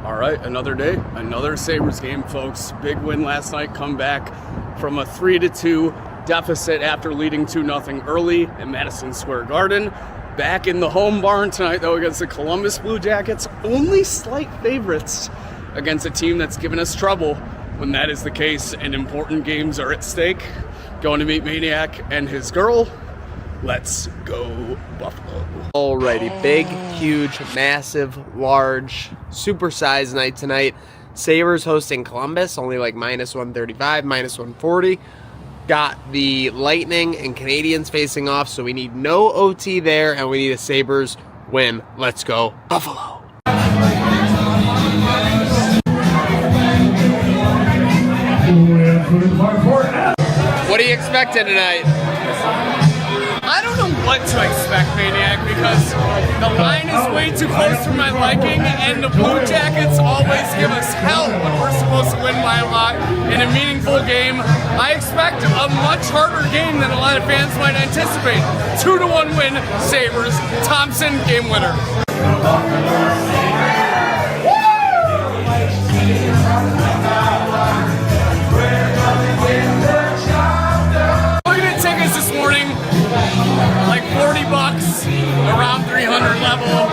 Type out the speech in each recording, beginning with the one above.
All right, another day, another Sabres game, folks. Big win last night, come back from a 3-2 deficit after leading 2-0 early in Madison Square Garden. Back in the home barn tonight, though, against the Columbus Blue Jackets. Only slight favorites against a team that's given us trouble when that is the case and important games are at stake. Going to meet Maniac and his girl. Let's go Buffalo. Alrighty, big, huge, massive, large, supersized night tonight. Sabres hosting Columbus, only like -135, -140. Got the Lightning and Canadiens facing off, so we need no OT there, and we need a Sabres win. Let's go Buffalo. What are you expecting tonight? I don't know what to expect, Maniac, because the line is way too close for my liking, and the Blue Jackets always give us hell when we're supposed to win by a lot in a meaningful game. I expect a much harder game than a lot of fans might anticipate. 2-1 win, Sabres. Thompson, game winner. This morning, like 40 bucks, around 300 level.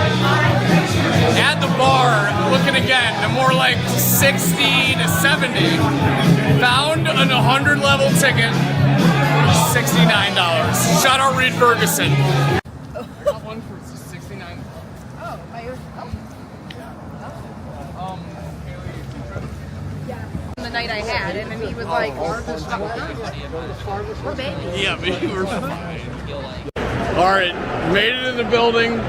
At the bar, looking again, more like 60 to 70. Found an 100 level ticket, $69. Shout out Reed Ferguson. I got one for $69. Oh, the night I had, and then he was like, we're babies. Yeah, we were fine. All right, made it in the building.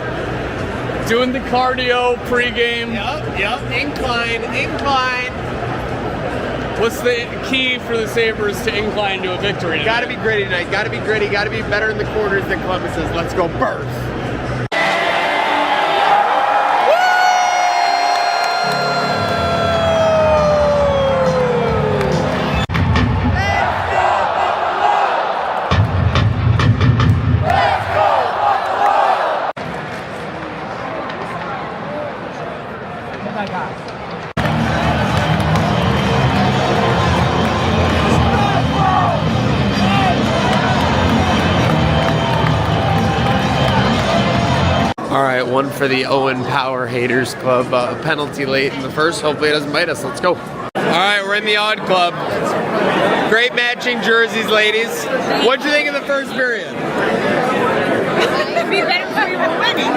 Doing the cardio pregame. Yep. Incline. What's the key for the Sabres to incline to a victory tonight? Gotta be gritty tonight. Gotta be gritty. Gotta be better in the corners than Columbus is. Let's go Birds. All right, one for the Owen Power Haters Club. Penalty late in the first. Hopefully it doesn't bite us. Let's go. All right, we're in the Odd Club. Great matching jerseys, ladies. What'd you think of the first period? It'd be better if we were winning.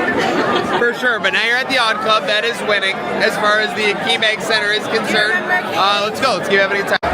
For sure, but now you're at the Odd Club. That is winning as far as the Key Bank Center is concerned. Let's go. Let's keep having a good time.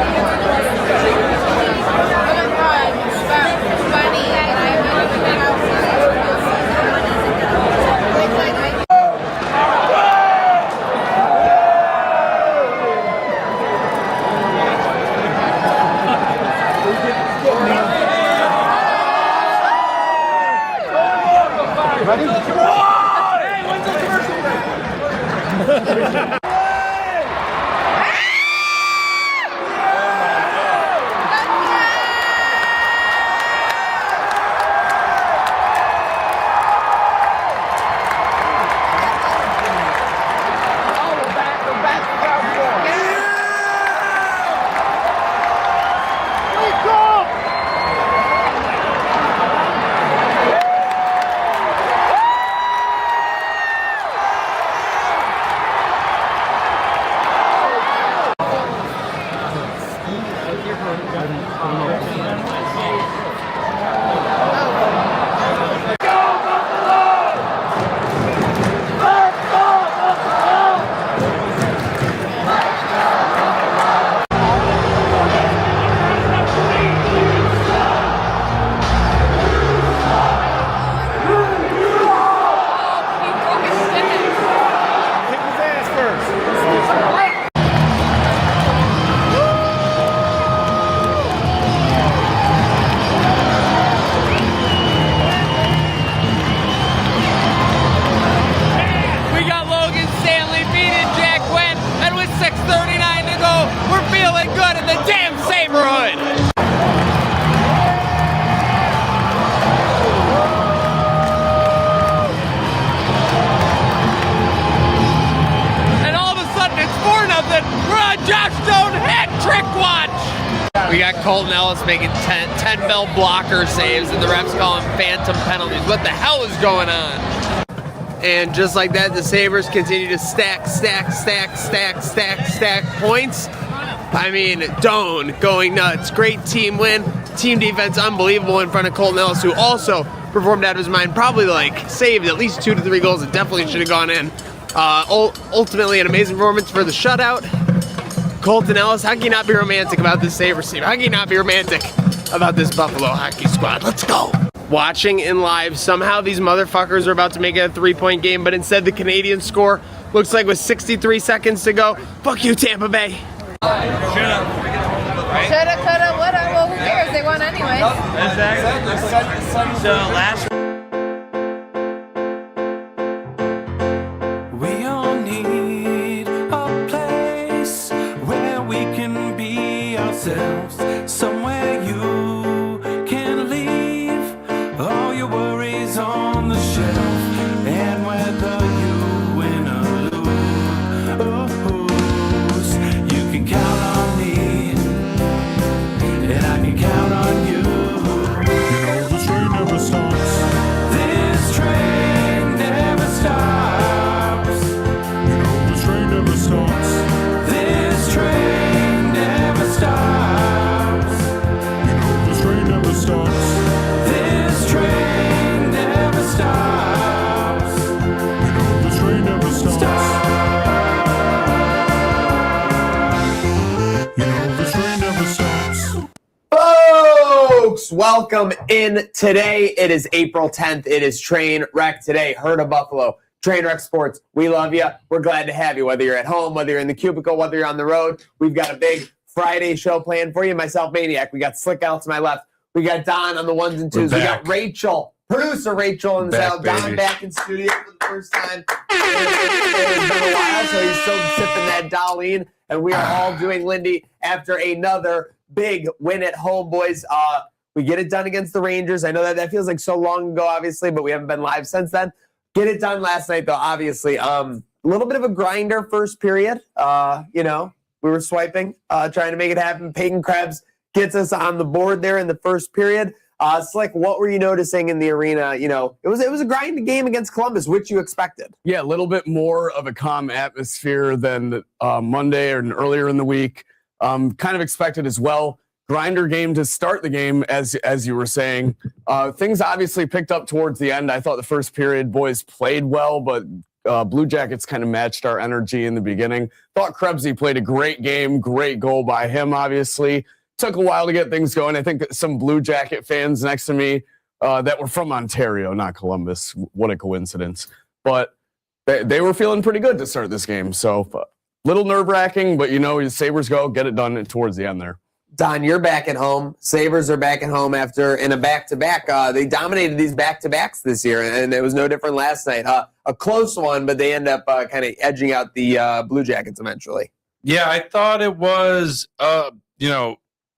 Colton Ellis making 10 bell blocker saves, and the refs call them phantom penalties. What the hell is going on? And just like that, the Sabres continue to stack points. I mean, Doan going nuts. Great team win. Team defense unbelievable in front of Colton Ellis, who also performed out of his mind. Probably like saved at least 2 to 3 goals that definitely should have gone in. Ultimately, an amazing performance for the shutout. Colton Ellis, how can you not be romantic about this Sabres team? How can you not be romantic about this Buffalo hockey squad? Let's go. Watching in live, somehow these motherfuckers are about to make it a 3-point game, but instead the Canadian score looks like with 63 seconds to go. Fuck you, Tampa Bay. Shoulda, coulda, woulda. Well, who cares? They won anyway. Exactly. So last. We all need a place where we can be ourselves. Somewhere you can leave all your worries on the shelf. And whether you win or lose, you can count on me, and I can count on you. You know the train never stops. This train never stops. You know the train never stops. This train never stops. You know the train never stops. This train never stops. You know the train never stops. You know the train never stops. Folks, welcome in today. It is April 10th. It is Trainwreck Today. Herd of Buffalo. Trainwreck Sports. We love you. We're glad to have you. Whether you're at home, whether you're in the cubicle, whether you're on the road, we've got a big Friday show planned for you. Myself, Maniac. We got Slick out to my left. We got Don on the ones and twos. We got Rachel, producer Rachel in the south. Don back in studio for the first time. It's been a while, so he's still sipping that Darlene. And we are all doing Lindy after another big win at home, boys. We get it done against the Rangers. I know that feels like so long ago, obviously, but we haven't been live since then. Get it done last night, though, obviously. A little bit of a grinder first period. We were swiping, trying to make it happen. Peyton Krebs gets us on the board there in the first period. Slick, what were you noticing in the arena? You know, it was a grinding game against Columbus, which you expected. Yeah, a little bit more of a calm atmosphere than Monday or earlier in the week. Kind of expected as well. Grinder game to start the game, as you were saying. Things obviously picked up towards the end. I thought the first period boys played well, but Blue Jackets kind of matched our energy in the beginning. Thought Krebsy played a great game, great goal by him, obviously. Took a while to get things going. I think some Blue Jacket fans next to me that were from Ontario, not Columbus. What a coincidence. But they were feeling pretty good to start this game. So little nerve-wracking, but Sabres go, get it done towards the end there. Don, you're back at home. Sabres are back at home after in a back-to-back. They dominated these back-to-backs this year, and it was no different last night. A close one, but they end up kind of edging out the Blue Jackets eventually. Yeah, I thought it was,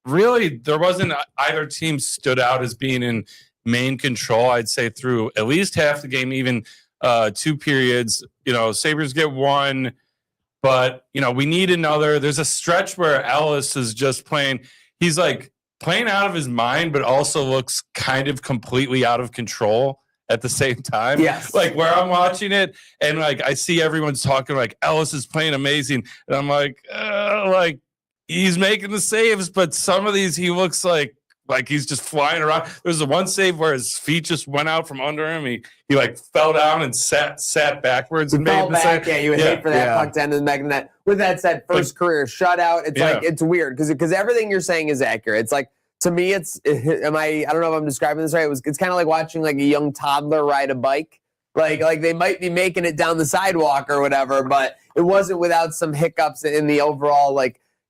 really there wasn't either team stood out as being in main control, I'd say, through at least half the game, even 2 periods. Sabres get one. But, we need another. There's a stretch where Ellis is just playing. He's like playing out of his mind, but also looks kind of completely out of control at the same time. Yes. Like where I'm watching it and like I see everyone's talking like Ellis is playing amazing. And I'm like he's making the saves, but some of these he looks like he's just flying around. There's the one save where his feet just went out from under him. He like fell down and sat backwards and made the save. Yeah, you would hate for that puck to end in the back of the net. With that said, first career shutout. It's it's weird because everything you're saying is accurate. It's like, to me, I don't know if I'm describing this right. It's kind of like watching like a young toddler ride a bike. Like they might be making it down the sidewalk or whatever, but it wasn't without some hiccups in the overall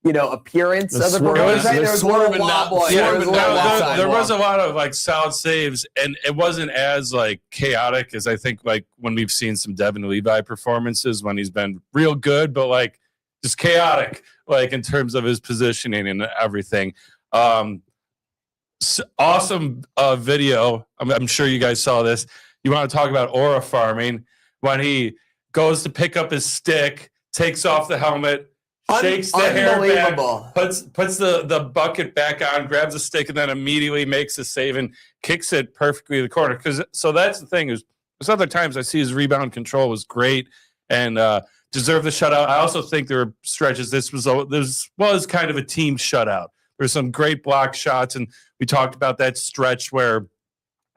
appearance of the performance. Right? There was a little wobble. There was a lot of like solid saves, and it wasn't as like chaotic as I think like when we've seen some Devin Levi performances when he's been real good, but like just chaotic, like in terms of his positioning and everything. Awesome video. I'm sure you guys saw this. You want to talk about aura farming when he goes to pick up his stick, takes off the helmet, shakes the hair Unbelievable. back, puts the bucket back on, grabs a stick, and then immediately makes a save and kicks it perfectly to the corner. So that's the thing is, there's other times I see his rebound control was great and deserved the shutout. I also think there were stretches. This was kind of a team shutout. There's some great block shots, and we talked about that stretch where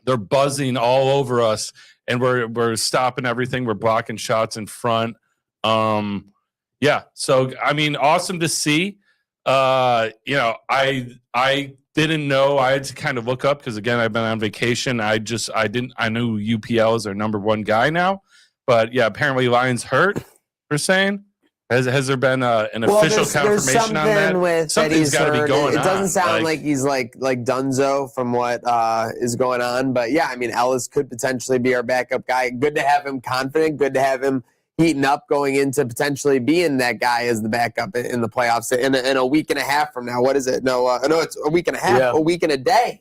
they're buzzing all over us, and we're stopping everything. We're blocking shots in front. Yeah. So I mean, awesome to see. I didn't know. I had to kind of look up because again, I've been on vacation. I knew UPL is their number one guy now, but yeah, apparently Lions hurt. They're saying. Has there been an official confirmation on that? Something's got to be going on. It doesn't sound like he's like Dunzo from what is going on. But, yeah, I mean, Ellis could potentially be our backup guy. Good to have him confident. Good to have him heating up going into potentially being that guy as the backup in the playoffs in a week and a half from now. What is it? No, it's a week and a half. Yeah. A week and a day.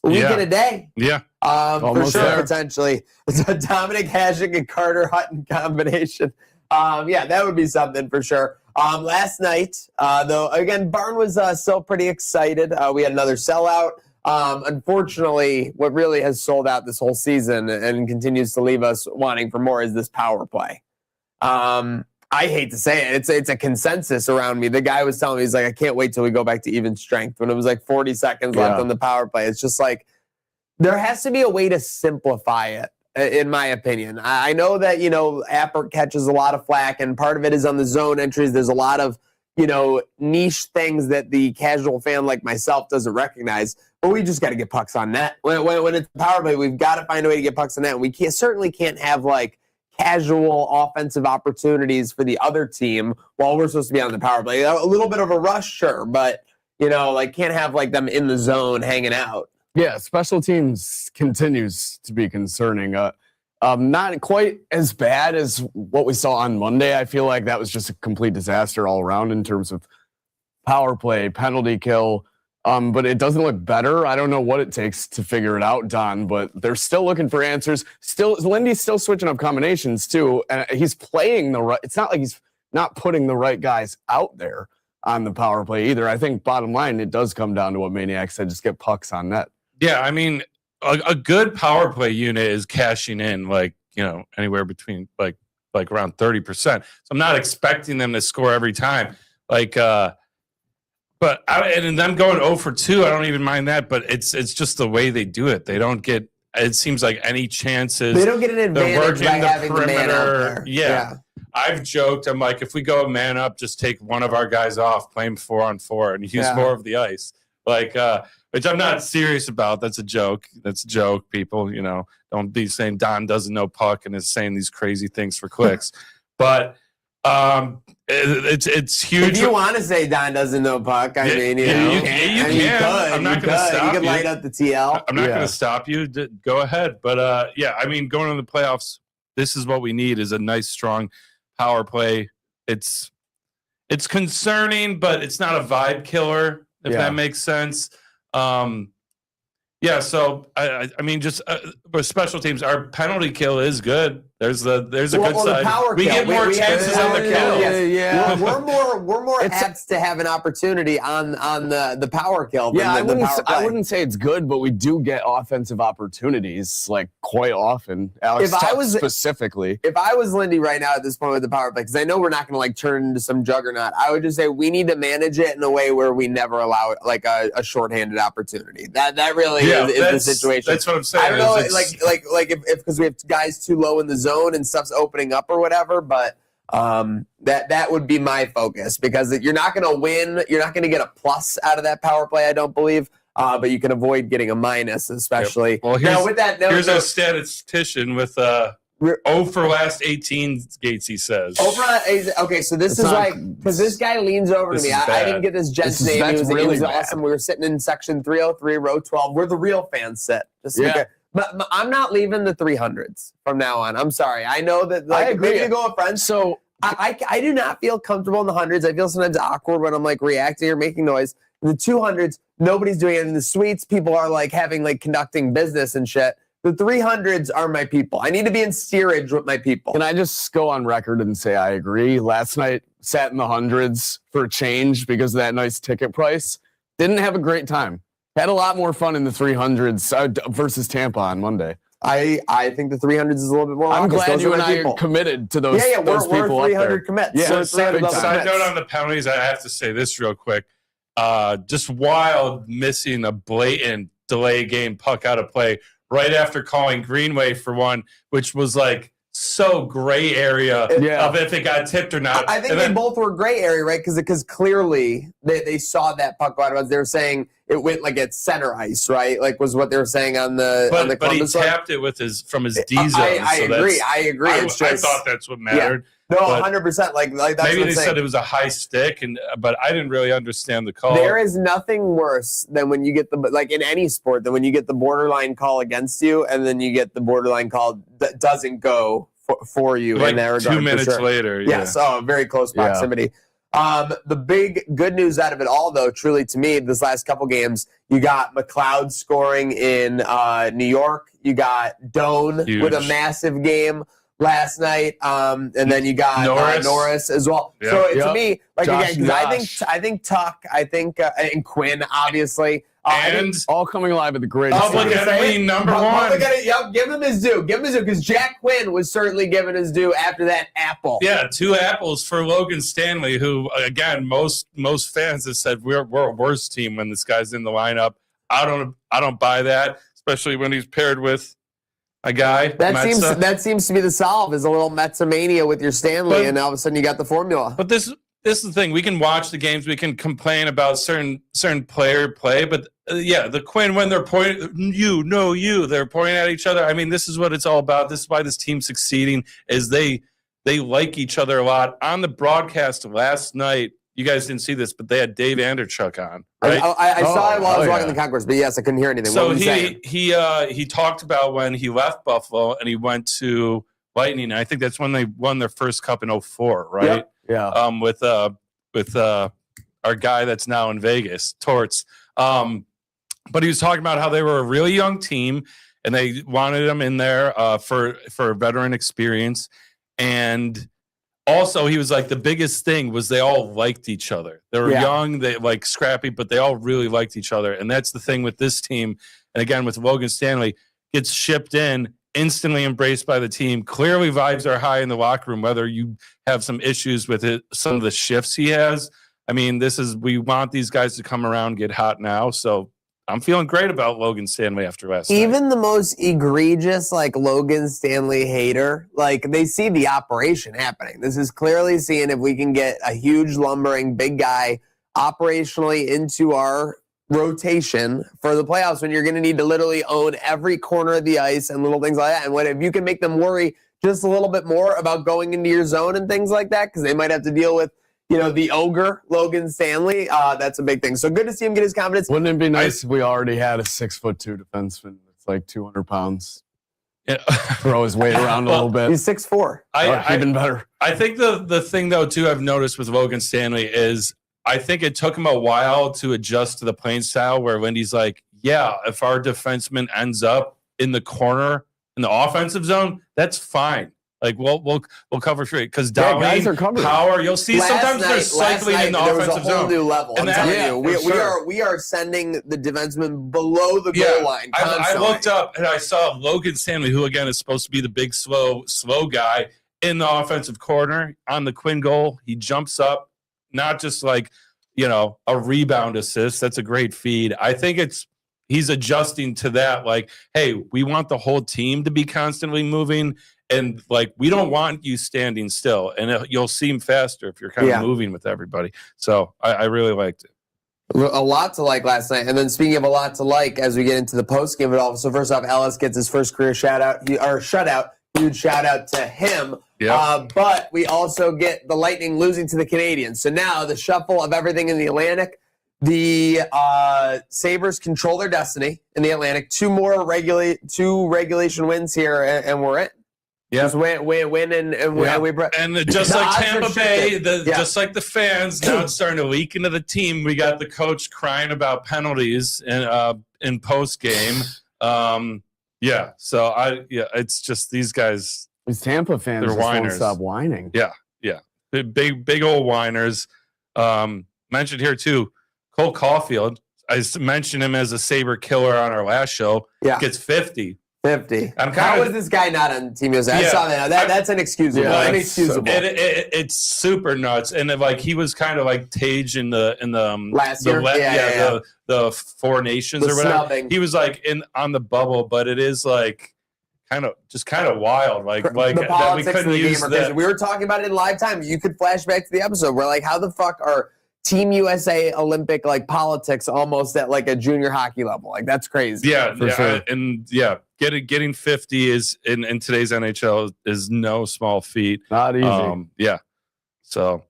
A week and a day. Yeah. For sure, there. Potentially. It's a Dominic Hasek and Carter Hutton combination. Yeah, that would be something for sure. Last night, though, again, Barn was still pretty excited. We had another sellout. Unfortunately, what really has sold out this whole season and continues to leave us wanting for more is this power play. I hate to say it. It's a consensus around me. The guy was telling me, he's like, I can't wait till we go back to even strength when it was like 40 seconds left on the power play. It's just like there has to be a way to simplify it. In my opinion, I know that, Appert catches a lot of flack and part of it is on the zone entries. There's a lot of, niche things that the casual fan like myself doesn't recognize, but we just got to get pucks on net. When it's power play, we've got to find a way to get pucks on net. We certainly can't have like casual offensive opportunities for the other team while we're supposed to be on the power play. A little bit of a rush, sure, but, can't have like them in the zone hanging out. Yeah, special teams continues to be concerning. Not quite as bad as what we saw on Monday. I feel like that was just a complete disaster all around in terms of power play, penalty kill. But it doesn't look better. I don't know what it takes to figure it out, Don, but they're still looking for answers. Lindy's still switching up combinations too, and he's playing the right. It's not like he's not putting the right guys out there on the power play either. I think bottom line, it does come down to what Maniac said: just get pucks on net. Yeah, I mean, a good power play unit is cashing in anywhere between like around 30%. So I'm not expecting them to score every time. And them going 0 for 2, I don't even mind that. But it's just the way they do it. They don't get. It seems like any chances. They don't get an advantage by having the man out there. Yeah. I've joked. I'm like, if we go a man up, just take one of our guys off, play him 4-on-4, and use more of the ice. Which I'm not serious about. That's a joke. That's a joke, people. Don't be saying Don doesn't know puck and is saying these crazy things for clicks. But it's huge. If you want to say Don doesn't know puck, I mean, you can. I'm not going to stop you. You can light up the TL. I'm not going to stop you. Go ahead. But I mean, going into the playoffs, this is what we need: is a nice, strong power play. It's concerning, but it's not a vibe killer. If that makes sense. So I mean, just for special teams, our penalty kill is good. There's a good side. We get more chances on the kill. Yeah. We're more apt to have an opportunity on the power kill. I wouldn't say it's good, but we do get offensive opportunities like quite often. Alex, specifically. If I was Lindy right now at this point with the power play, because I know we're not going to like turn into some juggernaut, I would just say we need to manage it in a way where we never allow it like a shorthanded opportunity. That really is the situation. That's what I'm saying. I don't know, if because we have guys too low in the zone and stuff's opening up or whatever, but that would be my focus, because you're not going to win. You're not going to get a plus out of that power play, I don't believe, but you can avoid getting a minus, especially. Yep. Well, here's a statistician with 0 for last 18 Gates, he says. Okay, so this is because this guy leans over to me. I didn't get this gent's name. He was awesome. We were sitting in section 303, row 12, where the real fans sit. But I'm not leaving the 300s from now on. I'm sorry. I know that I agree to go with friends. So I do not feel comfortable in the hundreds. I feel sometimes awkward when I'm like reacting or making noise. In the 200s, nobody's doing it. In the suites, people are like conducting business and shit. The 300s are my people. I need to be in steerage with my people. Can I just go on record and say I agree? Last night, sat in the hundreds for change because of that nice ticket price. Didn't have a great time. Had a lot more fun in the 300s versus Tampa on Monday. I think the 300s is a little bit more. I'm glad you and I people. are committed to those. Yeah, those we're people 300 up there. commits. Yeah, So Side commits. note on the penalties, I have to say this real quick. Just wild missing a blatant delay game puck out of play right after calling Greenway for one, which was like so gray area of if it got tipped or not. I think they both were gray area, right? Because clearly they saw that puck go out. They were saying it went like at center ice, right? Like was what they were saying on the but he tapped it with from his D zone. I agree. I thought that's what mattered. No, 100%. Like that's maybe what they said it was a high stick, but I didn't really understand the call. There is nothing worse than when you get like in any sport, than when you get the borderline call against you, and then you get the borderline call that doesn't go for you like in that regard. 2 minutes later. Yes, very close proximity. The big good news out of it all, though, truly to me, this last couple games, you got McLeod scoring in New York. You got Doan with a massive game last night, and then you got Norris as well. Yep. So to me, like Josh, again, I think Tuck, and Quinn, obviously, and all coming alive at the greatest. Public enemy number one. Give him his due. Give him his due, because Jack Quinn was certainly given his due after that apple. Yeah, 2 apples for Logan Stanley, who again most fans have said we're a worse team when this guy's in the lineup. I don't buy that, especially when he's paired with a guy. That seems to be the solve, is a little Metsamania with your Stanley, and all of a sudden you got the formula. But this is the thing. We can watch the games. We can complain about certain player play, but the Quinn, when they're pointing, they're pointing at each other. I mean, this is what it's all about. This is why this team's succeeding, is they like each other a lot. On the broadcast last night, you guys didn't see this, but they had Dave Anderchuk on. Right? I saw it while I was walking the concourse, but yes, I couldn't hear anything. So he talked about when he left Buffalo and he went to Lightning. And I think that's when they won their first cup in 2004, right? Yep. Yeah. With our guy that's now in Vegas, Torts. But he was talking about how they were a really young team and they wanted him in there for veteran experience. And also, he was like, the biggest thing was they all liked each other. They were young, they like scrappy, but they all really liked each other. And that's the thing with this team. And again, with Logan Stanley, gets shipped in, instantly embraced by the team. Clearly, vibes are high in the locker room, whether you have some issues with it, some of the shifts he has. I mean, we want these guys to come around, get hot now. So I'm feeling great about Logan Stanley after last night. Even the most egregious, like, Logan Stanley hater, like, they see the operation happening. This is clearly seeing if we can get a huge, lumbering, big guy operationally into our rotation for the playoffs, when you're going to need to literally own every corner of the ice and little things like that. And if you can make them worry just a little bit more about going into your zone and things like that, because they might have to deal with, the ogre, Logan Stanley, that's a big thing. So good to see him get his confidence. Wouldn't it be nice if we already had a 6'2" defenseman that's like 200 pounds? Yeah. Throw his weight around a little bit. He's 6'4". Even better. I think the thing, though, too, I've noticed with Logan Stanley is I think it took him a while to adjust to the playing style where Lindy's like, yeah, if our defenseman ends up in the corner in the offensive zone, that's fine. Like we'll cover for it because guys are covering. Power. You'll see sometimes they're cycling in the offensive zone. There was a whole new level. I'm telling you, we are sending the defenseman below the goal line. I looked up and I saw Logan Stanley, who again is supposed to be the big slow guy in the offensive corner on the Quinn goal. He jumps up, not just like a rebound assist. That's a great feed. I think he's adjusting to that. Like, hey, we want the whole team to be constantly moving. And, like, we don't want you standing still. And you'll seem faster if you're kind of moving with everybody. So I really liked it. A lot to like last night. And then speaking of a lot to like, as we get into the post game of it all. So first off, Ellis gets his first career shutout. Huge shout out to him. Yep. But we also get the Lightning losing to the Canadiens. So now the shuffle of everything in the Atlantic. The Sabres control their destiny in the Atlantic. Two regulation wins here, and we're in. Yeah, just win, and just like Tampa Bay, just like the fans, now it's starting to leak into the team. We got the coach crying about penalties in post game. It's just these guys. These Tampa fans just won't stop whining. Yeah. big old whiners. Mentioned here too, Cole Caulfield. I mentioned him as a Sabre killer on our last show. Yeah. Gets 50. 50. How is this guy not on Team USA? I saw that. That's inexcusable. Yeah, inexcusable. It's super nuts. And like he was kind of like Tage in the last year. The Four Nations or whatever. Snubbing. He was like on the bubble, but it is like kind of wild. Like the that politics we couldn't of the game use are crazy. that. We were talking about it in live time. You could flash back to the episode. We're like, how the fuck are Team USA Olympic like politics almost at like a junior hockey level? Like that's crazy. Yeah, For sure. And getting 50 is in today's NHL is no small feat. Not easy. Yeah. So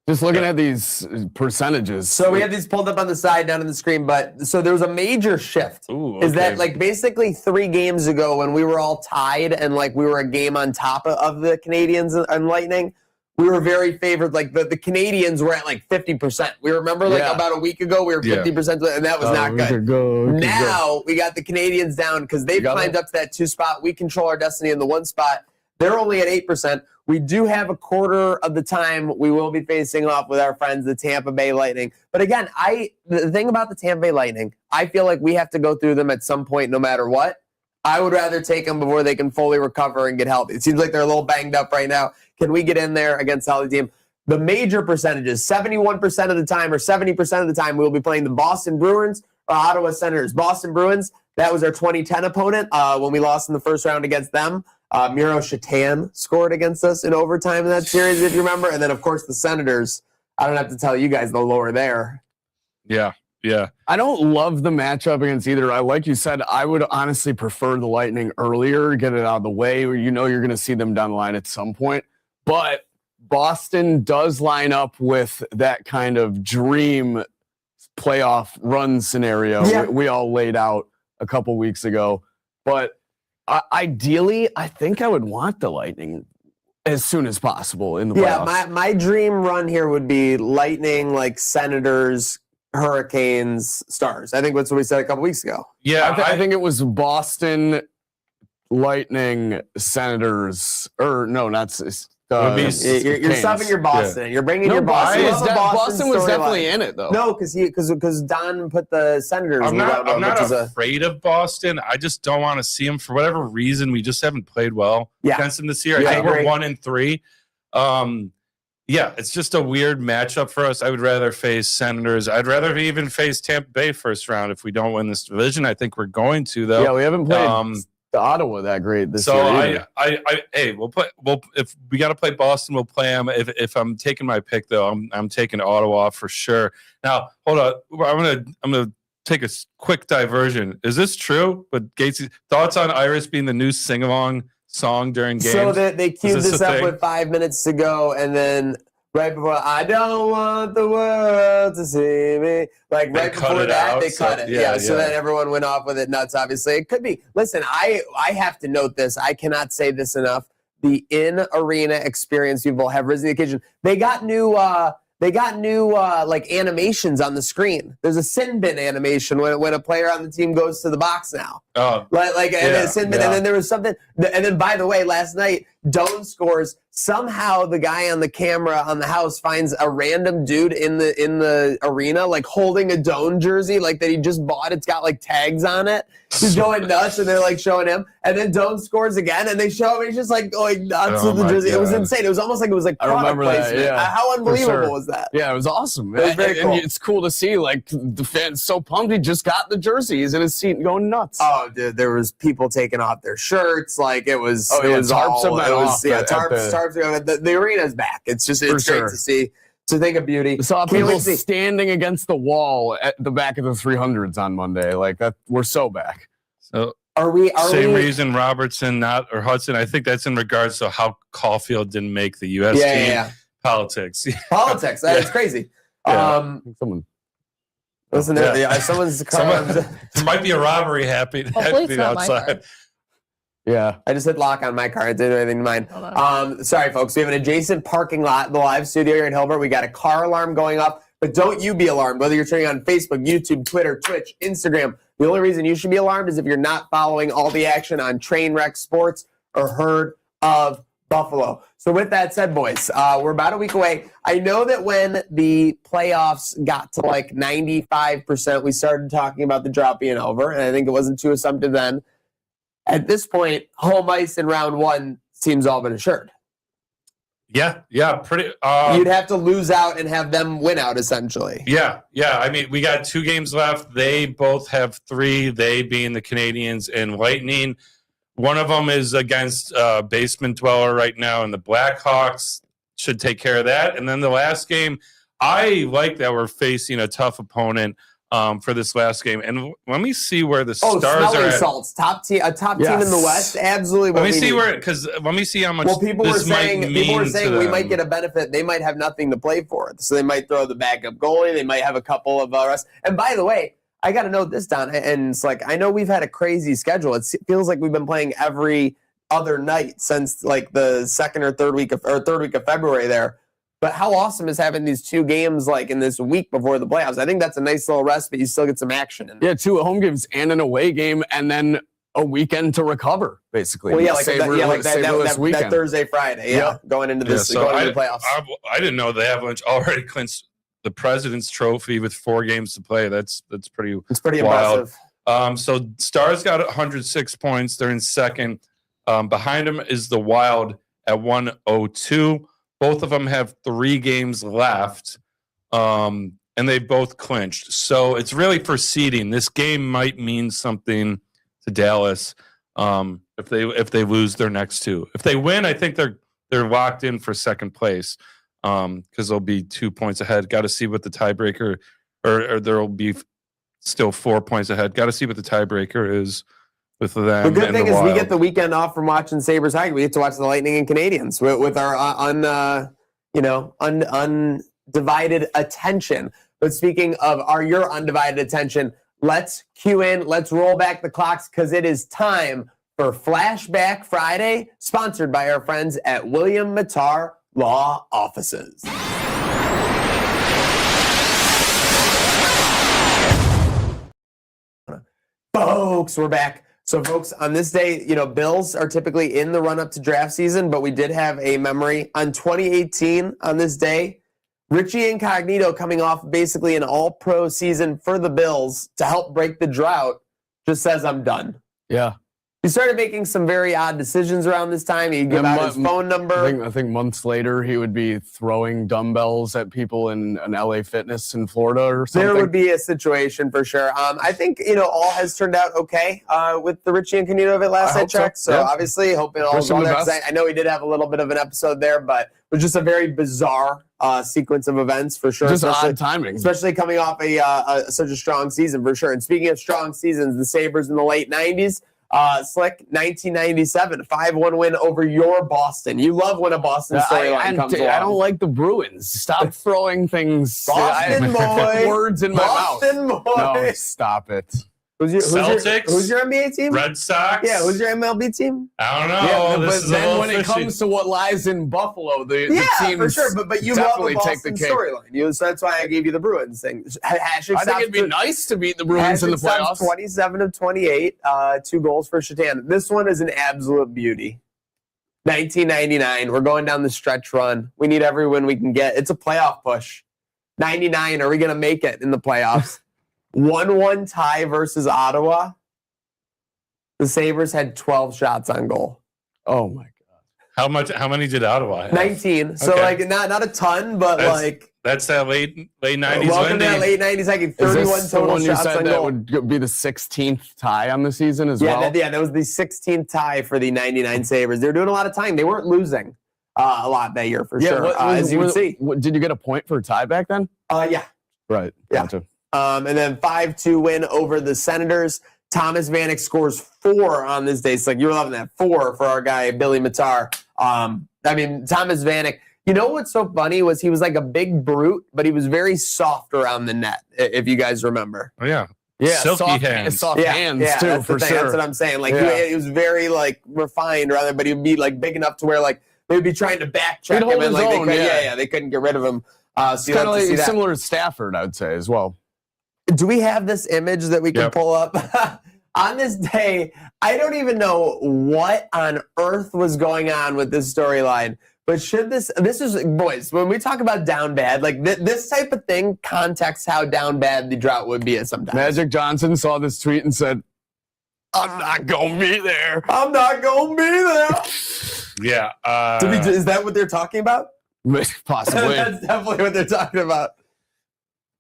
just looking at these percentages. So we have these pulled up on the side down on the screen, but so there was a major shift. Ooh, Is that okay. like basically 3 games ago when we were all tied and like we were a game on top of the Canadians and Lightning? We were very favored. Like the Canadians were at like 50%. We remember about a week ago we were 50%, and that was not good. Now we got the Canadians down because they've climbed up to that 2 spot. We control our destiny in the 1 spot. They're only at 8%. We do have a quarter of the time we will be facing off with our friends, the Tampa Bay Lightning. But again, the thing about the Tampa Bay Lightning, I feel like we have to go through them at some point no matter what. I would rather take them before they can fully recover and get healthy. It seems like they're a little banged up right now. Can we get in there against a healthy team? The major percentages, 71% of the time or 70% of the time, we'll be playing the Boston Bruins or Ottawa Senators. Boston Bruins, that was our 2010 opponent when we lost in the first round against them. Miro Shatan scored against us in overtime in that series, if you remember. And then, of course, the Senators. I don't have to tell you guys the lower there. Yeah. I don't love the matchup against either. Like you said, I would honestly prefer the Lightning earlier, get it out of the way, where you know you're going to see them down the line at some point. But Boston does line up with that kind of dream playoff run scenario we all laid out a couple weeks ago. But ideally, I think I would want the Lightning as soon as possible in the playoffs. Yeah, my dream run here would be Lightning, like Senators, Hurricanes, Stars. I think that's what we said a couple weeks ago. Yeah, I think it was Boston, Lightning, Senators, or no, not. You're subbing your Boston. You're bringing your Boston. Boston was definitely in it though. No, because Don put the Senators. I'm not afraid of Boston. I just don't want to see them for whatever reason. We just haven't played well against them this year. I think we're 1-3. It's just a weird matchup for us. I would rather face Senators. I'd rather even face Tampa Bay first round if we don't win this division. I think we're going to though. Yeah, we haven't played the Ottawa that great this year. So we'll if we got to play Boston, we'll play them. If I'm taking my pick though, I'm taking Ottawa for sure. Now hold on, I'm gonna take a quick diversion. Is this true? But Gatesy, thoughts on Iris being the new sing along song during games? So they queued this up with 5 minutes to go, and then right before, I don't want the world to see me. Like right before that, they cut it. So then everyone went off with it nuts, obviously. It could be. Listen, I have to note this. I cannot say this enough. The in-arena experience people have risen to the occasion. They got new like animations on the screen. There's a sin bin animation when a player on the team goes to the box now. Oh, a sin bin. And then there was something. And then by the way, last night Doan scores. Somehow the guy on the camera on the house finds a random dude in the arena like holding a Doan jersey like that he just bought. It's got like tags on it. He's going nuts, and they're like showing him. And then Doan scores again, and they show him. He's just like going nuts with the jersey. God. It was insane. It was almost like it was like product placement. That, How unbelievable was that? Yeah, it was awesome. It was very cool. And it's cool to see like the fans so pumped. He just got the jersey. He's in his seat going nuts. Oh, dude, there was people taking off their shirts. Like it was. Tarps. The arena's back. It's great to see. To think of beauty. Saw people standing against the wall at the back of the 300s on Monday. Like that, we're so back. So are we? Reason Robertson or Hudson. I think that's in regards to how Caulfield didn't make the U.S. team. Yeah. Politics. Politics. That's crazy. Someone. Listen, someone's car. There might be a robbery happening outside. Yeah. I just hit lock on my car. It didn't do anything to mine. Sorry, folks. We have an adjacent parking lot in the live studio here in Hilbert. We got a car alarm going up, but don't you be alarmed. Whether you're turning on Facebook, YouTube, Twitter, Twitch, Instagram, the only reason you should be alarmed is if you're not following all the action on Trainwreck Sports or heard of Buffalo. So with that said, boys, we're about a week away. I know that when the playoffs got to like 95%, we started talking about the drought being over, and I think it wasn't too assumptive then. At this point, home ice in round one seems all but assured. Yeah, pretty. You'd have to lose out and have them win out, essentially. Yeah. I mean, we got 2 games left. They both have 3, they being the Canadians and Lightning. One of them is against Basement Dweller right now, and the Blackhawks should take care of that. And then the last game, I like that we're facing a tough opponent for this last game. And let me see where the Stars are at. Salts, top team in the West. Absolutely. Let me see let me see how much. Well, people were saying we might get a a benefit. They might have nothing to play for, so they might throw the backup goalie. They might have a couple of rest. And by the way, I got to note this, Don, and it's like, I know we've had a crazy schedule. It feels like we've been playing every other night since like the third week of February there. But how awesome is having these 2 games like in this week before the playoffs? I think that's a nice little rest, but you still get some action in there. Yeah, 2 home games and an away game, and then a weekend to recover, basically. Well, that Thursday, Friday, going into this, so going into the playoffs. I didn't know the Avalanche already clinched the President's Trophy with 4 games to play. That's pretty. It's pretty wild. impressive. So Stars got 106 points. They're in second. Behind them is the Wild at 102. Both of them have 3 games left, and they both clinched. So it's really for seeding. This game might mean something to Dallas if they lose their next 2. If they win, I think they're locked in for second place because they'll be 2 points ahead. Got to see what the tiebreaker, or there'll be still 4 points ahead. Got to see what the tiebreaker is with them. The good thing is Wild. we get the weekend off from watching Sabres hockey. We get to watch the Lightning and Canadians with our undivided attention. But speaking of your undivided attention, let's cue in. Let's roll back the clocks because it is time for Flashback Friday, sponsored by our friends at William Mattar Law Offices. Folks, we're back. So, folks, on this day, Bills are typically in the run-up to draft season, but we did have a memory on 2018 on this day. Richie Incognito coming off basically an all-pro season for the Bills to help break the drought just says, I'm done. Yeah. He started making some very odd decisions around this time. He'd give out his phone number. I think months later he would be throwing dumbbells at people in an LA Fitness in Florida or something. There would be a situation for sure. I think, all has turned out okay with the Richie Incognito of it last I checked. So obviously, hoping all's well there. I know he did have a little bit of an episode there, but it was just a very bizarre sequence of events for sure. Just odd timing. Especially coming off such a strong season for sure. And speaking of strong seasons, the Sabres in the late 90s, Slick, 1997, 5-1 win over your Boston. You love when a Boston storyline comes along. I don't like the Bruins. Stop throwing things. Boston boy. Words in my mouth. Boston boy. No, stop it. Celtics? Who's your NBA team? Red Sox? Yeah, who's your MLB team? I don't know. But then when it comes to what lies in Buffalo, the teams for sure. But you love the Boston storyline. So that's why I gave you the Bruins thing. I think it'd be nice to beat the Bruins in the playoffs. 27 of 28, 2 goals for Shatan. This one is an absolute beauty. 1999, we're going down the stretch run. We need every win we can get. It's a playoff push. 99, are we going to make it in the playoffs? 1-1 tie versus Ottawa. The Sabres had 12 shots on goal. Oh my God. How many did Ottawa have? 19. So not a ton, but that's that late 90s. Welcome to that late 90s. I get 31 total shots on goal. That would be the 16th tie on the season as well. That was the 16th tie for the 99 Sabres. They were doing a lot of tying. They weren't losing a lot that year for sure. As you would see. Did you get a point for a tie back then? Yeah. Right. Yeah. Gotcha. And then 5-2 win over the Senators. Thomas Vanek scores 4 on this day. It's like you were loving that 4 for our guy Billy Mattar. Thomas Vanek. You know what's so funny was he was like a big brute, but he was very soft around the net. If you guys remember. Oh yeah. Yeah, silky hands. Soft hands too, for sure. That's what I'm saying. He was very refined, rather, but he'd be big enough to where they'd be trying to back check him, and they couldn't get rid of him. It's kind of similar to Stafford, I would say, as well. Do we have this image that we can pull up? On this day, I don't even know what on earth was going on with this storyline. But should this is, boys, when we talk about down bad, like this type of thing contexts how down bad the drought would be at sometimes. Magic Johnson saw this tweet and said, I'm not going to be there. I'm not going to be there. Yeah. Is that what they're talking about? Possibly. That's definitely what they're talking about.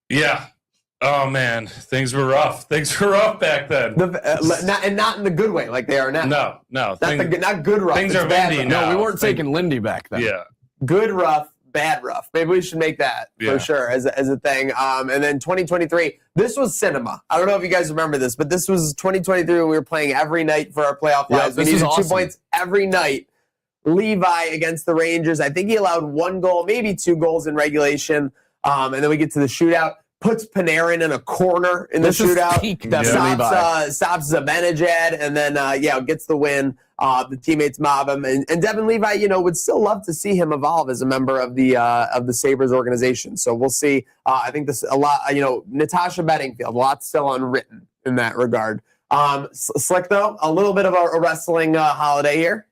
Yeah. Oh, man. Things were rough. Things were rough back then. Not in the good way like they are now. No. Not good rough. Things it's are bad windy rough. now. No, we weren't taking Lindy back then. Yeah. Good rough, bad rough. Maybe we should make that for sure as a thing. And then 2023, this was cinema. I don't know if you guys remember this, but this was 2023 when we were playing every night for our playoff lives. We needed 2 points every night. Levi against the Rangers. I think he allowed 1 goal, maybe 2 goals in regulation. And then we get to the shootout. Puts Panarin in a corner in the shootout. Stops Zibanejad, and then gets the win. The teammates mob him, and Devin Levi, would still love to see him evolve as a member of the Sabres organization. So we'll see. I think this a lot. Natasha Bedingfield, a lot still unwritten in that regard. Slick though, a little bit of a wrestling holiday here.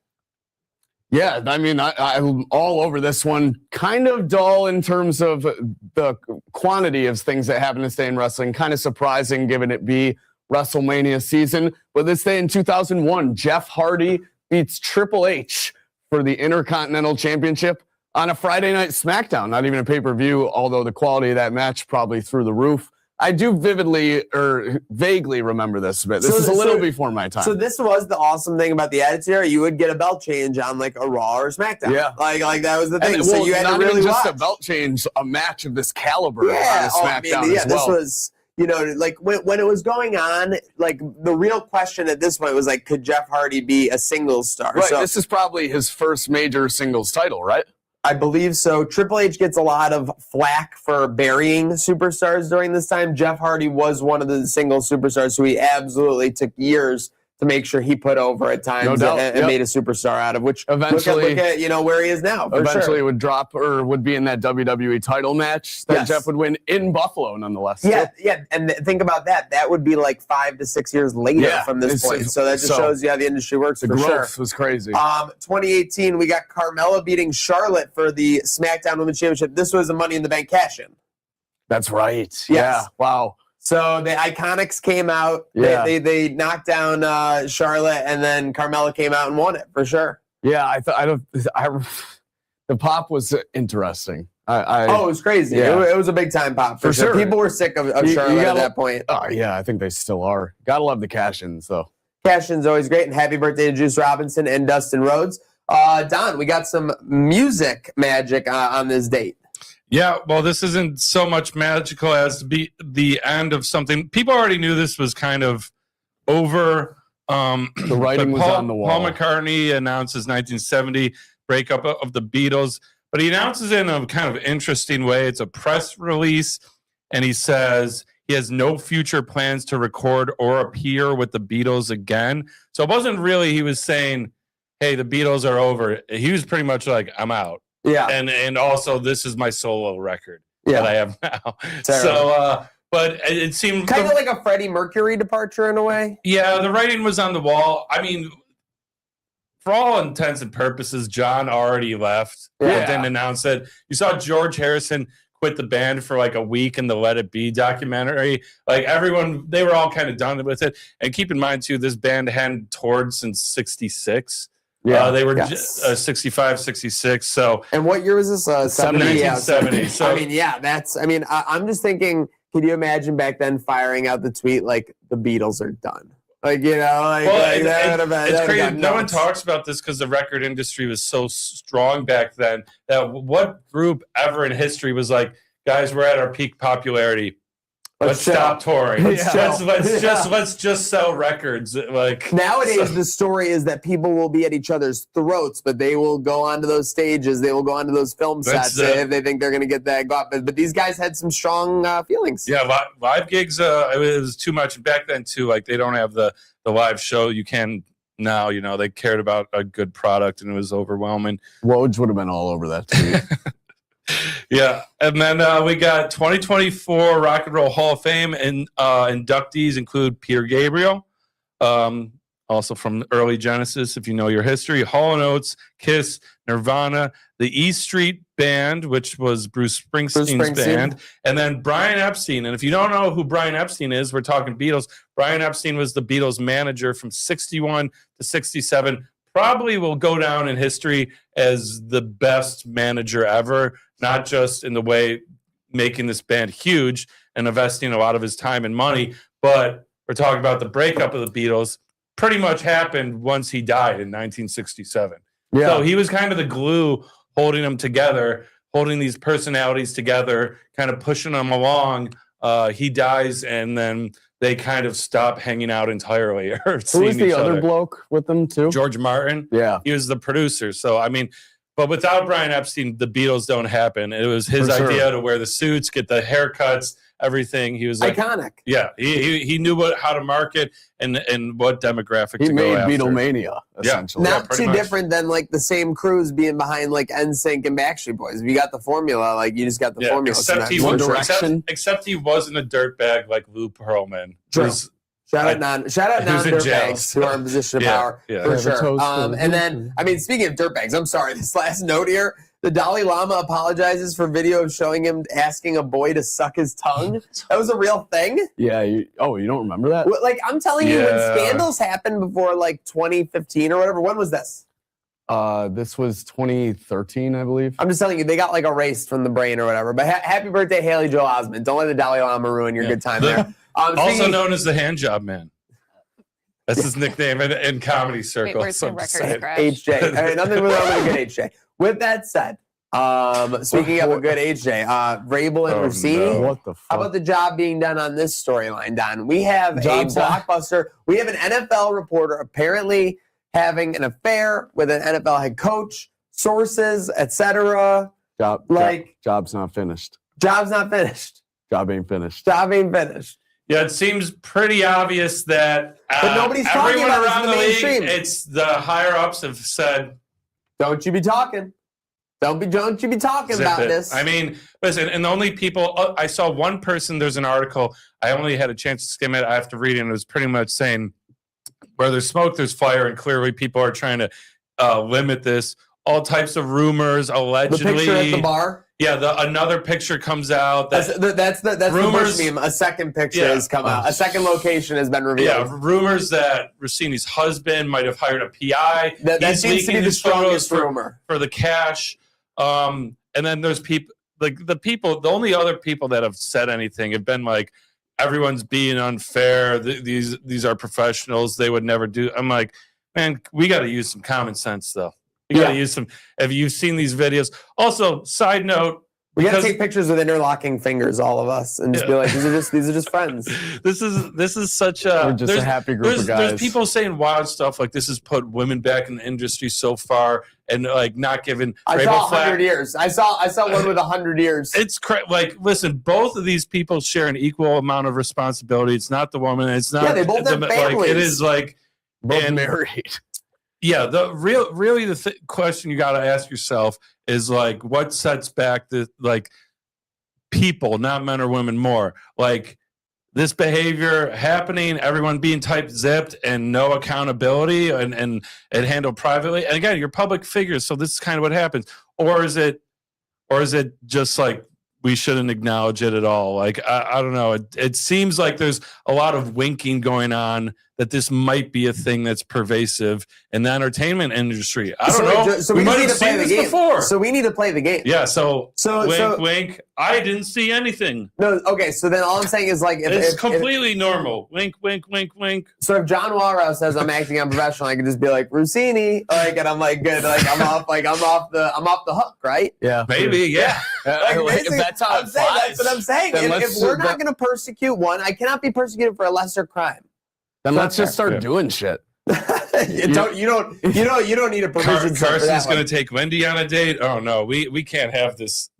Yeah, I mean, I'm all over this one. Kind of dull in terms of the quantity of things that happen to stay in wrestling. Kind of surprising given it be WrestleMania season. But this day in 2001, Jeff Hardy beats Triple H for the Intercontinental Championship on a Friday Night SmackDown. Not even a pay-per-view, although the quality of that match probably through the roof. I do vaguely remember this, but this is a little before my time. So this was the awesome thing about the Attitude Era. You would get a belt change on like a Raw or SmackDown. Yeah. Like that was the thing. And, so you had to really even just watch. a belt change, a match of this caliber on a SmackDown as well. This was, like when it was going on, like the real question at this point was like, could Jeff Hardy be a singles star? Right, so, this is probably his first major singles title, right? I believe so. Triple H gets a lot of flack for burying superstars during this time. Jeff Hardy was one of the single superstars who he absolutely took years to make sure he put over at times and made a superstar out of, which eventually look at where he is now. Eventually would drop or would be in that WWE title match that Jeff would win in Buffalo nonetheless. Yeah, and think about that. That would be like 5 to 6 years later from this point. So that just shows you how the industry works. The growth was crazy. 2018, we got Carmella beating Charlotte for the SmackDown Women's Championship. This was a Money in the Bank cash-in. That's right. Yes. Yeah. Wow. So the Iconics came out. Yeah. They knocked down Charlotte, and then Carmella came out and won it for sure. Yeah, the pop was interesting. It was crazy. Yeah. It was a big time pop for sure. People were sick of Charlotte at that point. Oh yeah, I think they still are. Gotta love the cash-ins though. Cash-in's always great, and happy birthday to Juice Robinson and Dustin Rhodes. Don, we got some music magic on this date. Yeah, well, this isn't so much magical as to be the end of something. People already knew this was kind of over. The writing was on the wall. Paul McCartney announces 1970 breakup of the Beatles, but he announces it in a kind of interesting way. It's a press release, and he says he has no future plans to record or appear with the Beatles again. So it wasn't really he was saying, hey, the Beatles are over. He was pretty much like, I'm out. Yeah. And also this is my solo record that I have now. So but it seemed kind of like a Freddie Mercury departure in a way. Yeah, the writing was on the wall. I mean, for all intents and purposes, John already left. Yeah. Didn't announce it. You saw George Harrison quit the band for like a week in the Let It Be documentary. Like everyone, they were all kind of done with it. And keep in mind too, this band hadn't toured since '66. Yeah, they were 65, 66. So, and what year was this? 1970. So, I mean, I'm just thinking, could you imagine back then firing out the tweet like the Beatles are done? Like, it's crazy. No one talks about this because the record industry was so strong back then. That what group ever in history was like, guys, we're at our peak popularity. Let's stop touring. Let's just sell records. Like nowadays, the story is that people will be at each other's throats, but they will go onto those stages. They will go onto those film sets if they think they're going to get that. But these guys had some strong feelings. Yeah, live gigs. It was too much back then too. Like they don't have the live show. You can now. They cared about a good product, and it was overwhelming. Woj would have been all over that too. Yeah, and then we got 2024 Rock and Roll Hall of Fame, and inductees include Peter Gabriel, also from the early Genesis, if you know your history, Hall & Oates, Kiss, Nirvana, the E Street Band, which was Bruce Springsteen's band, and then Brian Epstein. And if you don't know who Brian Epstein is, we're talking Beatles. Brian Epstein was the Beatles manager from 61 to 67. Probably will go down in history as the best manager ever, not just in the way making this band huge and investing a lot of his time and money, but we're talking about the breakup of the Beatles pretty much happened once he died in 1967. Yeah. So he was kind of the glue holding them together, holding these personalities together, kind of pushing them along. He dies, and then they kind of stop hanging out entirely. Who was the other bloke with them too? George Martin. Yeah. He was the producer. So, I mean, but without Brian Epstein, the Beatles don't happen. It was his idea to wear the suits, get the haircuts, everything. He was like, iconic. Yeah, he knew how to market and what demographic to go after. He made Beatlemania, essentially. Not too different than like the same crews being behind like NSYNC and Backstreet Boys. If you got the formula, like you just got the formula. Except he wasn't a dirtbag like Lou Pearlman. True. Shout out non-dirtbags who are in position of power, for sure. And then, I mean, speaking of dirtbags, I'm sorry, this last note here, the Dalai Lama apologizes for video of showing him asking a boy to suck his tongue. That was a real thing? Yeah. You don't remember that? Well, like, I'm telling you, when scandals happened before, like, 2015 or whatever, when was this? This was 2013, I believe. I'm just telling you, they got, like, erased from the brain or whatever. But happy birthday, Haley Joel Osment. Don't let the Dalai Lama ruin your good time there. Also known as the hand job man. That's his nickname in comedy circles. Wait, where's the record scratch? HJ. All right, nothing wrong with a good HJ. With that said, speaking of a good HJ, VRABEL and Rossini. No. What the fuck? How about the job being done on this storyline, Don? We have a blockbuster. We have an NFL reporter apparently having an affair with an NFL head coach, sources, etc. Job's not finished. Job's not finished. Job ain't finished. Job ain't finished. Yeah, it seems pretty obvious that but nobody's talking everyone about around the mainstream. league, it's the higher ups have said, "Don't you be talking? Don't you be talking about this?" I mean, listen, and the only people I saw one person. There's an article. I only had a chance to skim it. I have to read it. And it was pretty much saying, where there's smoke, there's fire, and clearly people are trying to limit this. All types of rumors, allegedly. The picture at the bar. Yeah, another picture comes out. That's the Bush meme. A second picture has come out. A second location has been revealed. Yeah, rumors that Rossini's husband might have hired a PI. That seems to be the strongest rumor for the cash. And then there's people like the only other people that have said anything have been like, everyone's being unfair. These are professionals. They would never do. I'm like, man, we got to use some common sense though. You gotta use some. Have you seen these videos? Also, side note, we gotta take pictures with interlocking fingers, all of us, and just be like, these are just friends. This is such a. We're just a happy group of guys. There's people saying wild stuff like this has put women back in the industry so far, and like not giving. I saw 100 years. I saw one with 100 years. It's like, listen, both of these people share an equal amount of responsibility. It's not the woman. It's not. Yeah, they both have families. Like, it is like both married. Yeah, the question you got to ask yourself is like, what sets back the people, not men or women, more like this behavior happening, everyone being type zipped and no accountability and handled privately. And again, you're public figures, so this is kind of what happens. Or is it just like we shouldn't acknowledge it at all? Like I don't know. It seems like there's a lot of winking going on that this might be a thing that's pervasive in the entertainment industry. I don't know. So we might have seen this before. So we need to play the game. Yeah. So wink. I didn't see anything. No. Okay. So then all I'm saying is like it's completely normal. Wink, wink, wink, wink. So if John Walrouse says I'm acting unprofessional, I can just be like Rossini, like, and I'm like good, like I'm off the hook, right? Yeah. Maybe. Yeah. If that's how it flies. That's what I'm saying. If we're not going to persecute one, I cannot be persecuted for a lesser crime. Then let's just start doing shit. You don't need a permission. Carson's going to take Wendy on a date. Oh no, we can't have this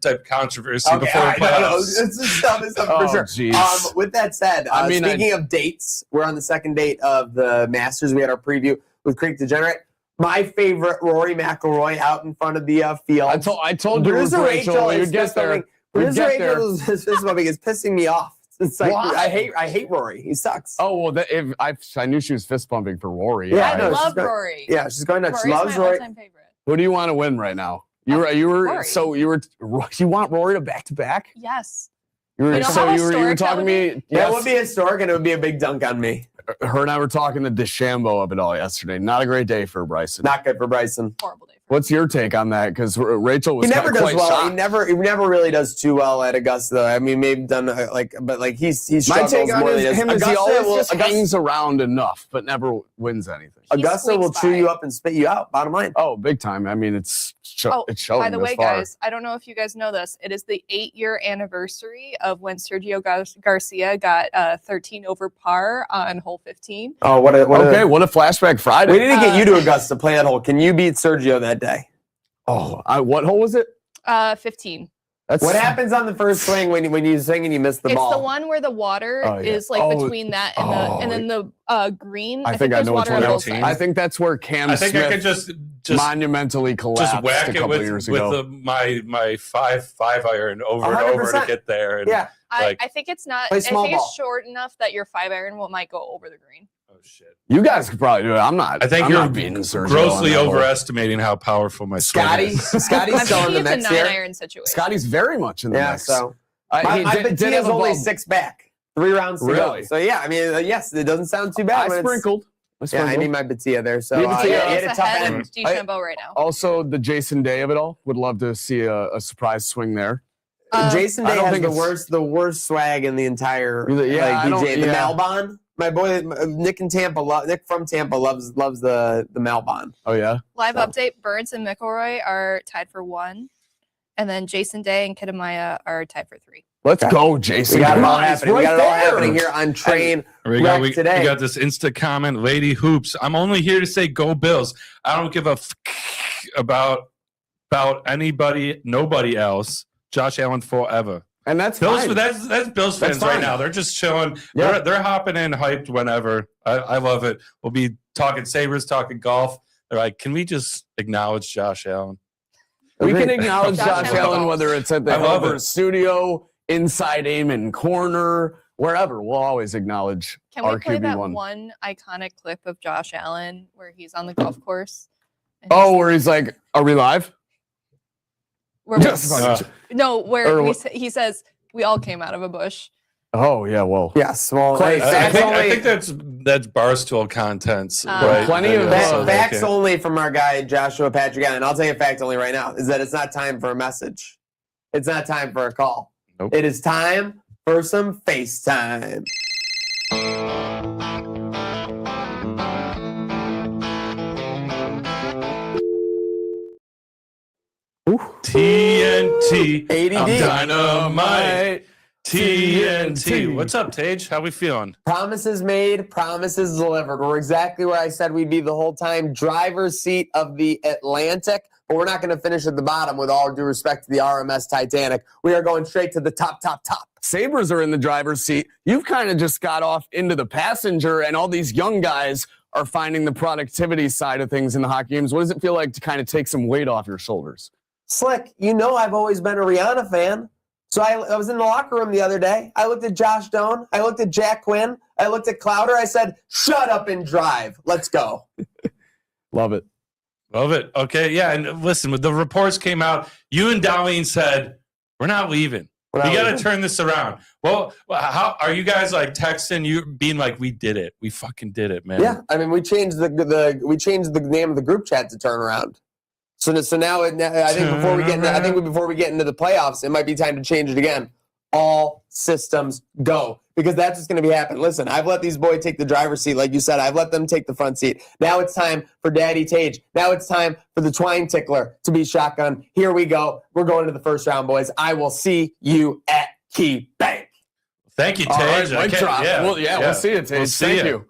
type of controversy before the playoffs. It's just stuff for sure. Geez. With that said, speaking of dates, we're on the second date of the Masters. We had our preview with Creek Degenerate. My favorite, Rory McIlroy out in front of the field. I told you, Rachel, we would get there. Producer Rachel is pissing me off It's like Why? I hate Rory. He sucks. Oh well, if I knew she was fist pumping for Rory. Yeah, I no, she's love going- Rory. Yeah, she's going nuts. She Rory's loves my Rory. all-time favorite. Who do you want to win right now? You were Rory. you want Rory to back to back? Yes. You were You know so how you were historic that talking to would me. That Yes, would be historic, and it would be a big dunk on me. her and I were talking to DeChambeau of it all yesterday. Not a great day for Bryson. Not good for Bryson. Horrible day. What's your take on that? Because Rachel was He never does quite well. shocked. He never really does too well at Augusta. Though. I mean, maybe done but he My struggles take on more than he does. him is he Augusta always will- just Augusta- hangs around enough, but never wins anything. He Augusta will squeaks chew by. you up and spit you out. Bottom line. Oh, big time. I mean, it's showing. By the way, this far. guys, I don't know if you guys know this. It is the 8-year anniversary of when Sergio Garcia got 13 over par on hole 15. Oh, what a What a flashback Friday. We didn't get you to Augusta play that hole. Can you beat Sergio that day? Oh, what hole was it? 15. That's What happens on the first swing when you swing and you miss the It's ball? the one where the water Oh, yeah. is like Oh, between that and the and then the green. I think I there's know which water one. on both 13. sides. I think that's where Cam I think Smith I could just monumentally collapsed just whack a it couple with years ago. my five iron over and over 100%. to get there. And, Yeah. like- I think it's not. Play I think small ball. it's short enough that your 5-iron might go over the green. Oh shit! You guys could probably do it. I'm not. I think I'm you're not beating Sergio grossly on that hole. overestimating how powerful my swing Scotty. is. Scotty's I'm still in thinking the it's a mix here. 9-iron situation. Scotty's very much in the Yeah. mix. So He my did Batia have is a only bum. 6 back. 3 rounds to go. Really? So yeah, I mean, yes, it doesn't sound too bad. I when it's- sprinkled. Yeah, I need my Batia there. So Need Batia. he Yeah, had it's a tough ahead end. of DeChambeau right now. Also, the Jason Day of it all. Would love to see a surprise swing there. Jason I Day don't has think the worst swag in the entire Yeah, I don't- DJ. The yeah. Malbon. My boy Nick from Tampa loves the Malbon. Oh yeah. Live So- update: Burns and McElroy are tied for 1, and then Jason Day and Kittamaya are tied for 3. Let's Okay. go, Jason. We got it Come all on, it's happening. We right got it all there. happening here on Train. We got, Wreck today. we got this Insta comment, Lady Hoops. I'm only here to say go Bills. I don't give a about anybody, nobody else. Josh Allen forever. And that's Bills. fine. That's Bills That's fans right fine. now. They're just chilling. Yeah. They're hopping in, hyped whenever. I love it. We'll be talking Sabres, talking golf. They're like, can we just acknowledge Josh Allen? We can acknowledge Josh Josh Allen. Allen, whether it's at the I love Hilbert it. studio, inside Amen Corner, wherever. We'll always acknowledge Can our we play that QB1. one iconic clip of Josh Allen where he's on the golf course? and Oh, he's- where he's like, "Are we live?" where Yes. no, where Or he, what- he says we all came out of a bush. Oh yeah. Well, Yes, well, Clay, facts I think only, that's Barstool content. Right. Plenty of- facts only from our guy Joshua Patrick Allen. I'll tell you a fact only right now is that it's not time for a message. It's not time for a call. Nope. It is time for some FaceTime. TNT. ADD. Dynamite. TNT. What's up, Tage? How we feeling? Promises made, promises delivered. We're exactly where I said we'd be the whole time. Driver's seat of the Atlantic. But we're not going to finish at the bottom with all due respect to the RMS Titanic. We are going straight to the top. Sabres are in the driver's seat. You've kind of just got off into the passenger, and all these young guys are finding the productivity side of things in the hockey games. What does it feel like to kind of take some weight off your shoulders? Slick, you know I've always been a Rihanna fan. So I was in the locker room the other day. I looked at Josh Doan. I looked at Jack Quinn. I looked at Clowder. I said, shut up and drive. Let's go. Love it. Love it. Okay, yeah. And listen, when the reports came out, you and Darlene said, we're not leaving. We're not We got to leaving. turn this around. Well, how are you guys like texting you, being like, we did it. We fucking did it, man. Yeah, I mean, we changed the name of the group chat to turn around. So now I think before we get into the playoffs, it might be time to change it again. All systems go, because that's what's going to be happening. Listen, I've let these boys take the driver's seat, like you said. I've let them take the front seat. Now it's time for Daddy Tage. Now it's time for the twine tickler to be shotgun. Here we go. We're going to the first round, boys. I will see you at Key Bank. Thank you, All right, Tage. mic drop. We'll see you, Tage. We'll see Thank ya. you.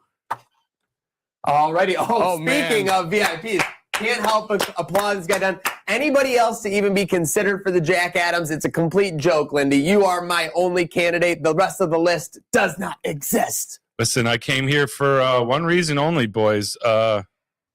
Alrighty. Oh, Speaking man. of VIPs, can't help but applaud this guy done. Anybody else to even be considered for the Jack Adams? It's a complete joke, Lindy. You are my only candidate. The rest of the list does not exist. Listen, I came here for one reason only, boys.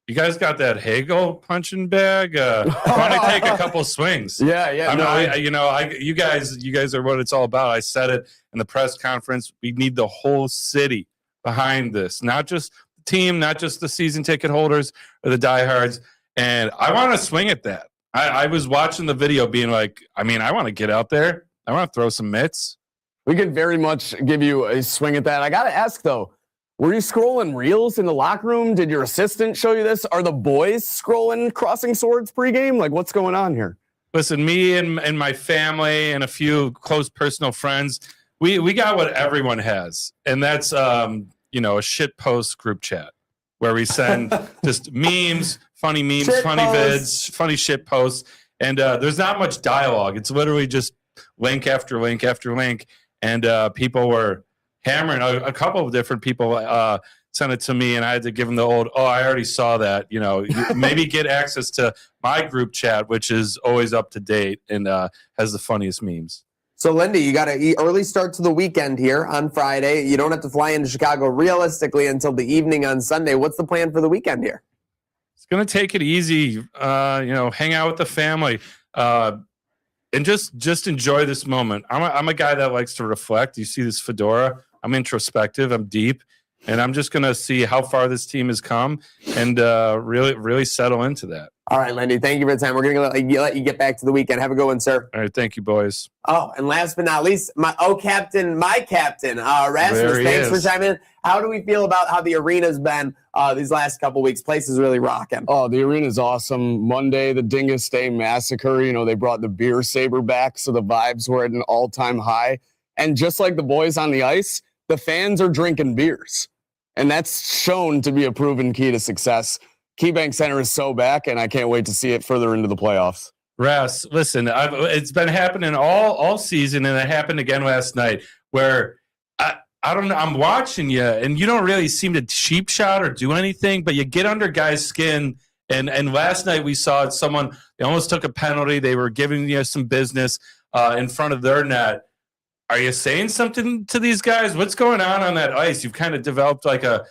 you guys got that Hagel punching bag? Want to take a couple swings? Yeah. You guys are what it's all about. I said it in the press conference. We need the whole city behind this, not just the team, not just the season ticket holders or the diehards. And I want to swing at that. I was watching the video being like, I want to get out there. I want to throw some mitts. We could very much give you a swing at that. I got to ask, though, were you scrolling reels in the locker room? Did your assistant show you this? Are the boys scrolling Crossing Swords pregame? Like, what's going on here? Listen, me and my family and a few close personal friends, we got what everyone has. And that's, a shit post group chat where we send just memes, funny vids, funny shit posts. And there's not much dialogue. It's literally just link after link after link. And people were hammering. A couple of different people sent it to me, and I had to give them the old, I already saw that. Maybe get access to my group chat, which is always up to date and has the funniest memes. So, Lindy, you got an early start to the weekend here on Friday. You don't have to fly into Chicago realistically until the evening on Sunday. What's the plan for the weekend here? It's going to take it easy, hang out with the family. And just enjoy this moment. I'm a guy that likes to reflect. You see this fedora. I'm introspective. I'm deep. And I'm just going to see how far this team has come and really settle into that. All right, Lindy, thank you for the time. We're going to let you get back to the weekend. Have a good one, sir. All right, thank you, boys. Oh, and last but not least, my captain, Rasmus. Thanks for chiming in. How do we feel about how the arena's been these last couple weeks? Place is really rocking. Oh, the arena's awesome. Monday, the Dingus Day Massacre, they brought the beer saber back, so the vibes were at an all-time high. And just like the boys on the ice, the fans are drinking beers. And that's shown to be a proven key to success. KeyBank Center is so back, and I can't wait to see it further into the playoffs. Ras, listen, it's been happening all season, and it happened again last night where I don't know, I'm watching you, and you don't really seem to cheap shot or do anything, but you get under guys' skin. And last night we saw they almost took a penalty. They were giving you some business in front of their net. Are you saying something to these guys? What's going on that ice? You've kind of developed like a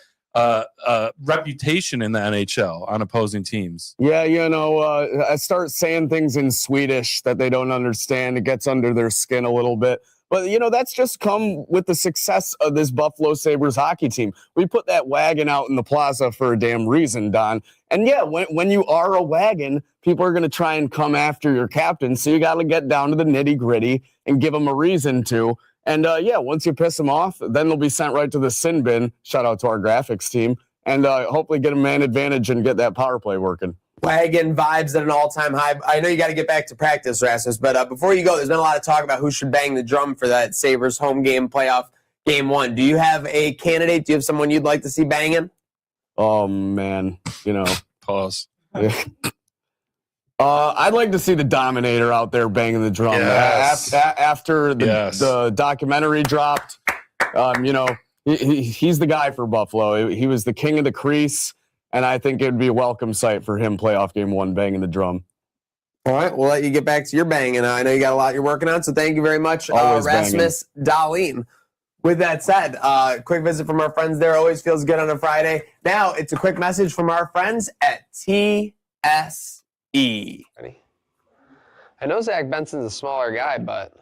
reputation in the NHL on opposing teams. Yeah, I start saying things in Swedish that they don't understand. It gets under their skin a little bit. But, that's just come with the success of this Buffalo Sabres hockey team. We put that wagon out in the plaza for a damn reason, Don. And, yeah, when you are a wagon, people are going to try and come after your captain. So you got to get down to the nitty-gritty and give them a reason to. And, once you piss them off, then they'll be sent right to the sin bin. Shout out to our graphics team. And hopefully get a man advantage and get that power play working. Wagon vibes at an all-time high. I know you got to get back to practice, Rasmus, but before you go, there's been a lot of talk about who should bang the drum for that Sabres home game playoff game 1. Do you have a candidate? Do you have someone you'd like to see banging? Oh, man. Pause. I'd like to see the Dominator out there banging the drum. Yes. After the documentary dropped, he's the guy for Buffalo. He was the king of the crease. And I think it would be a welcome sight for him playoff game 1 banging the drum. All right, we'll let you get back to your banging. I know you got a lot you're working on, so thank you very much, Always Rasmus Dahlin. With that said, quick visit from our friends there always feels good on a Friday. Now it's a quick message from our friends at TSE. I know Zach Benson's a smaller guy, but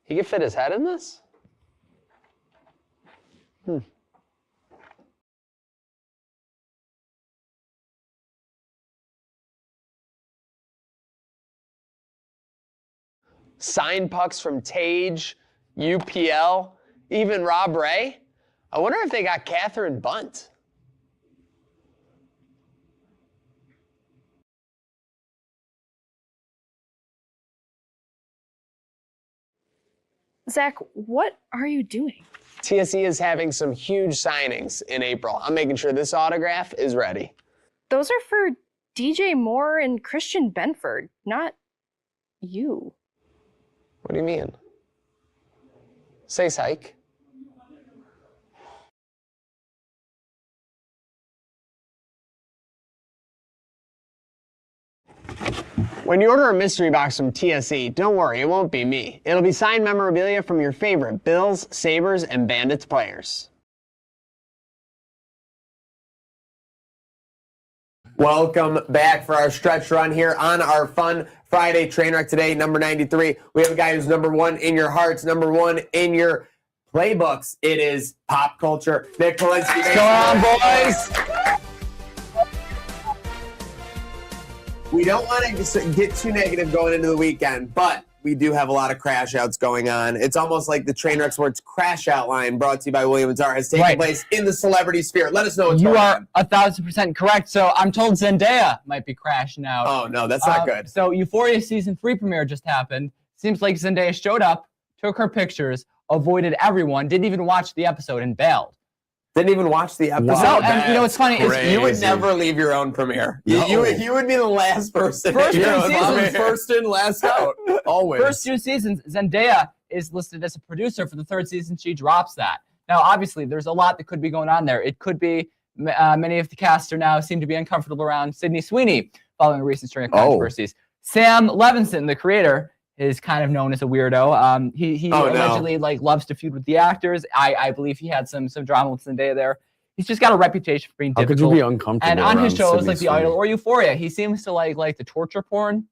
he could fit his head in this? Signed pucks from Tage, UPL, even Rob Ray. I wonder if they got Catherine Bunt. Zach, what are you doing? TSE is having some huge signings in April. I'm making sure this autograph is ready. Those are for DJ Moore and Christian Benford, not you. What do you mean? Say psych. When you order a mystery box from TSE, don't worry, it won't be me. It'll be signed memorabilia from your favorite Bills, Sabres, and Bandits players. Welcome back for our stretch run here on our fun Friday Trainwreck Today, number 93. We have a guy who's number 1 in your hearts, number 1 in your playbooks. It is pop culture. Nick Polinsky. What's going on, boys? We don't want to get too negative going into the weekend, but we do have a lot of crash outs going on. It's almost like the Trainwreck Sports crash out line brought to you by William & Tara has taken place in the celebrity sphere. Let us know what's going on. You are 1,000% correct. So I'm told Zendaya might be crashing out. Oh, no, that's not good. So Euphoria Season 3 premiere just happened. Seems like Zendaya showed up, took her pictures, avoided everyone, didn't even watch the episode, and bailed. Didn't even watch the episode. No, and you know what's funny is you would never leave your own premiere. You would be the last person. First 2 seasons, first in, last out. Always. First 2 seasons, Zendaya is listed as a producer. For the 3rd season, she drops that. Now, obviously, there's a lot that could be going on there. It could be many of the cast are now seem to be uncomfortable around Sydney Sweeney following a recent string of controversies. Sam Levinson, the creator, is kind of known as a weirdo. He allegedly loves to feud with the actors. I believe he had some drama with Zendaya there. He's just got a reputation for being difficult. How could you be uncomfortable? And on his shows Sydney like The Idol or Euphoria, he seems to like the torture porn.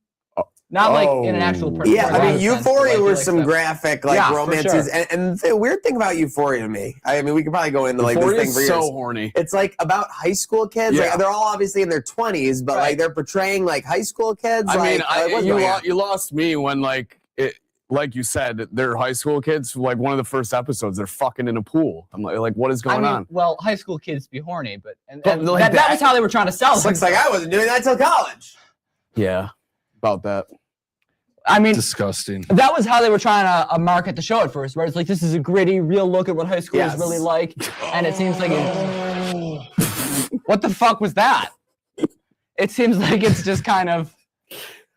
Not like in an actual person. Yeah, I mean, Euphoria was some graphic romances. Sure. And the weird thing about Euphoria to me, I mean, we could probably go into this thing for years. So horny. It's like about high school kids. Yeah. Like, they're all obviously in their 20s, but like they're portraying like high school kids. You lost me when like you said, they're high school kids. Like one of the first episodes, they're fucking in a pool. I'm like, what is going on? Well, high school kids be horny, but that was how they were trying to sell it. Looks like I wasn't doing that till college. Yeah, about that. I mean, Disgusting. That was how they were trying to market the show at first, where it's like, this is a gritty, real look at what high school is really like. And it seems like what the fuck was that? It seems like it's just kind of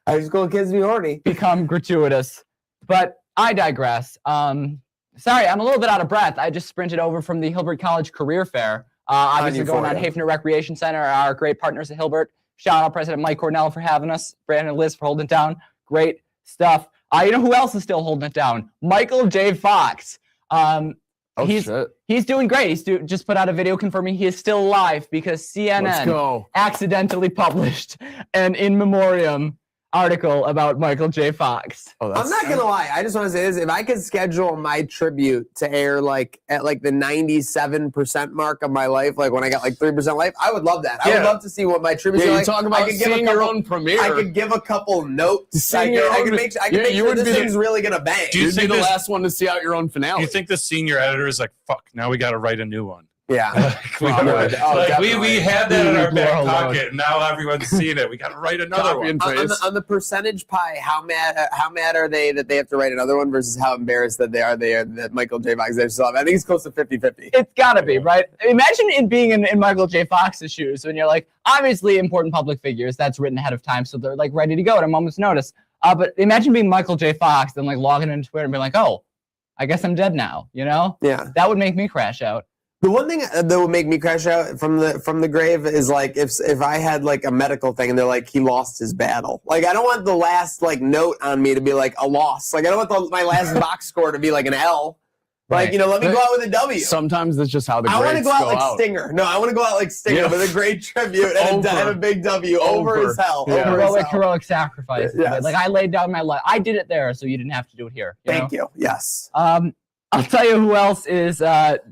high school kids be horny. Become gratuitous. But I digress. Sorry, I'm a little bit out of breath. I just sprinted over from the Hilbert College Career Fair. Obviously going on Hafner Recreation Center, our great partners at Hilbert. Shout out President Mike Cornell for having us. Brandon and Liz for holding it down. Great stuff. You know who else is still holding it down? Michael J. Fox. He's doing great. He's just put out a video confirming he is still alive because CNN accidentally published an in memoriam article about Michael J. Fox. I'm not gonna lie. I just want to say this: if I could schedule my tribute to air at the 97% mark of my life, like when I got 3% life, I would love that. I would love to see what my tribute. You talk about seeing your own premiere. I could give a couple notes. I could make sure this thing's really gonna bang. You'd be the last one to see out your own finale. Do you think the senior editor is like, fuck, now we got to write a new one? Yeah. we had that in our back pocket. Now everyone's seeing it. We got to write another one. On the percentage pie, how mad are they that they have to write another one versus how embarrassed that they are that Michael J. Fox is still alive? I think it's close to 50-50. It's got to be, right? Imagine being in Michael J. Fox's shoes when you're like, obviously important public figures, that's written ahead of time, so they're ready to go at a moment's notice. But imagine being Michael J. Fox, then logging into Twitter and being like, oh, I guess I'm dead now, you know? Yeah. That would make me crash out. The one thing that would make me crash out from the grave is if I had a medical thing and they're like, he lost his battle. I don't want the last note on me to be a loss. I don't want my last box score to be an L. Let me go out with a W. Sometimes that's just how the grades I want to go out like out. Stinger. No, I want to go out like Stinger with a great tribute and a big W over as hell. Yeah. Heroic sacrifice. Yes. I laid down my life. I did it there, so you didn't have to do it here. Thank you. Yes. I'll tell you who else is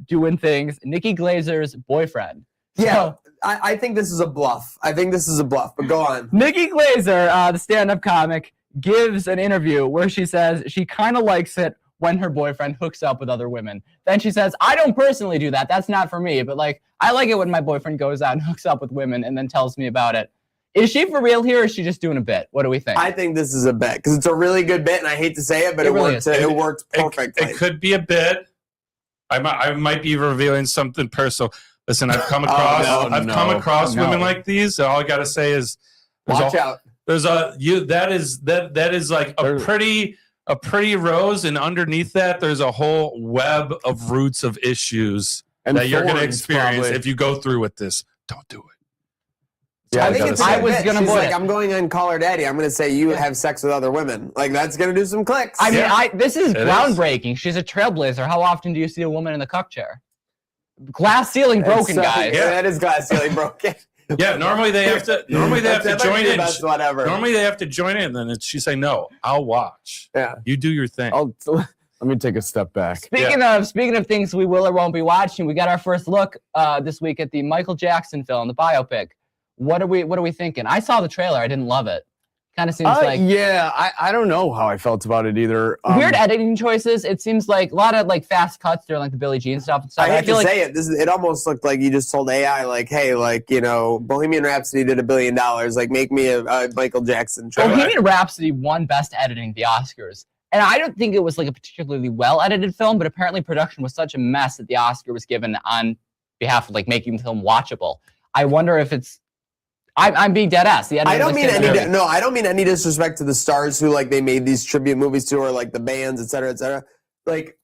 doing things. Nikki Glazer's boyfriend. Yeah, I think this is a bluff. But go on. Nikki Glazer, the stand-up comic, gives an interview where she says she kind of likes it when her boyfriend hooks up with other women. Then she says, I don't personally do that. That's not for me. But I like it when my boyfriend goes out and hooks up with women and then tells me about it. Is she for real here, or is she just doing a bit? What do we think? I think this is a bit because it's a really good bit, and I hate to say it, but it worked perfectly. It could be a bit. I might be revealing something personal. Listen, I've come across women like these. All I gotta say is, watch out. That is like a pretty rose, and underneath that, there's a whole web of roots of issues that you're gonna experience if you go through with this. Don't do it. Yeah, I think it's I'm going on Call Her Daddy. I'm going to say you have sex with other women. That's going to do some clicks. I mean, this is groundbreaking. She's a trailblazer. How often do you see a woman in the cuck chair? Glass ceiling broken, guys. Yeah, that is glass ceiling broken. Yeah, normally they have to. Normally they have to join in. Whatever. Normally they have to join in. Then she's like, "No, I'll watch. Yeah, you do your thing." Let me take a step back. Speaking of things we will or won't be watching, we got our first look this week at the Michael Jackson film, the biopic. What are we thinking? I saw the trailer. I didn't love it. Kind of seems like I don't know how I felt about it either. Weird editing choices. It seems like a lot of like fast cuts during like the Billie Jean stuff and stuff. I hate feel to like say it. It almost looked like you just told AI, like, hey, like, you know, Bohemian Rhapsody did $1 billion. Like, make me a Michael Jackson trailer. Bohemian Rhapsody won Best Editing at the Oscars. And I don't think it was like a particularly well-edited film, but apparently production was such a mess that the Oscar was given on behalf of like making the film watchable. I wonder if it's I'm being dead ass. The I don't mean I don't mean any disrespect to the stars who like they made these tribute movies to, or like the bands, et cetera, et cetera. Like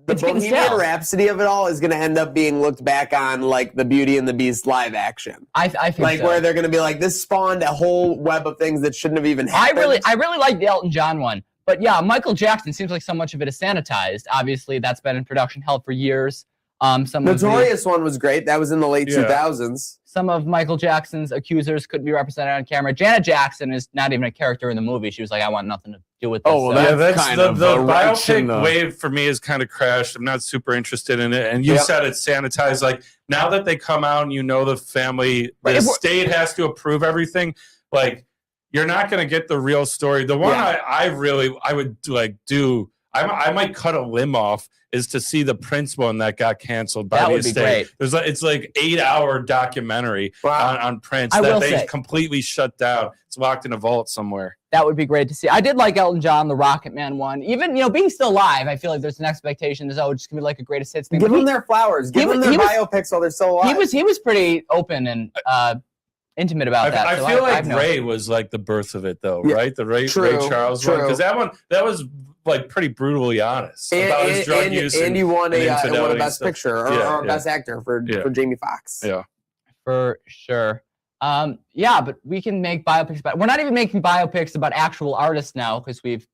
the Bohemian Rhapsody of it all is going to end up being looked back on like the Beauty and the Beast live action. I think like so. Where they're going to be like, this spawned a whole web of things that shouldn't have even happened. I really like the Elton John one, but yeah, Michael Jackson seems like so much of it is sanitized. Obviously, that's been in production hell for years. Notorious one was great. That was in the late 2000s. Some of Michael Jackson's accusers couldn't be represented on camera. Janet Jackson is not even a character in the movie. She was like, I want nothing to do with this. Oh, well, that's kind the of biopic wave for me is kind of crashed. I'm not super interested in it. And you said it's sanitized. Like now that they come out and you know the family, the state has to approve everything. Like you're not going to get the real story. The one I would like do. I might cut a limb off is to see the Prince one that got canceled by the estate. It's like 8-hour documentary on Prince that they completely shut down. It's locked in a vault somewhere. That would be great to see. I did like Elton John, the Rocket Man one. Even, you know, being still alive, I feel like there's an expectation there's it's just gonna be like a greatest hits thing. Give them their flowers. Give them their biopics while they're still alive. He was pretty open and intimate about that. I feel like Ray was like the birth of it though, right? The Ray Charles one, because that was like pretty brutally honest about his drug use. And he won a Best Picture or Best Actor for Jamie Foxx. Yeah, for sure. But we can make biopics about. We're not even making biopics about actual artists now because we've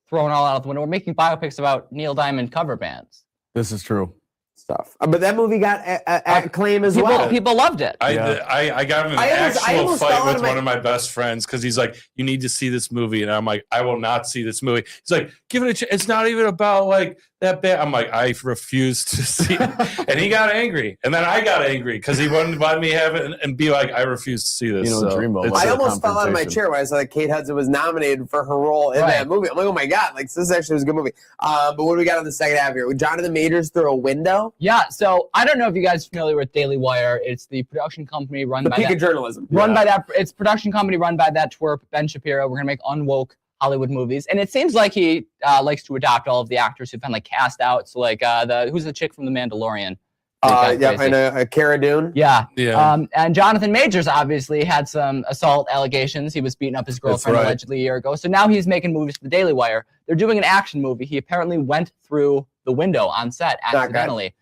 thrown all out the window. We're making biopics about Neil Diamond cover bands. This is true. Stuff, but that movie got acclaim as well. People loved it. I got in an actual fight with one of my best friends because he's like, "You need to see this movie," and I'm like, "I will not see this movie." He's like, "Give it a chance. It's not even about like that bad." I'm like, "I refuse to see it," and he got angry, and then I got angry because he wouldn't let me have it and be like, "I refuse to see this." I almost fell out of my chair when I saw that Kate Hudson was nominated for her role in that movie. I'm like, "Oh my god!" Like this actually was a good movie. But what do we got on the second half here? Jonathan Majors through a window. Yeah, so I don't know if you guys are familiar with Daily Wire. It's the production company run by peak of journalism. It's production company run by that twerp Ben Shapiro. We're gonna make unwoke Hollywood movies, and it seems like he likes to adopt all of the actors who've been like cast out. So like who's the chick from The Mandalorian? I know Cara Dune. Yeah. And Jonathan Majors obviously had some assault allegations. He was beating up his girlfriend allegedly a year ago. So now he's making movies for the Daily Wire. They're doing an action movie. He apparently went through the window on set accidentally.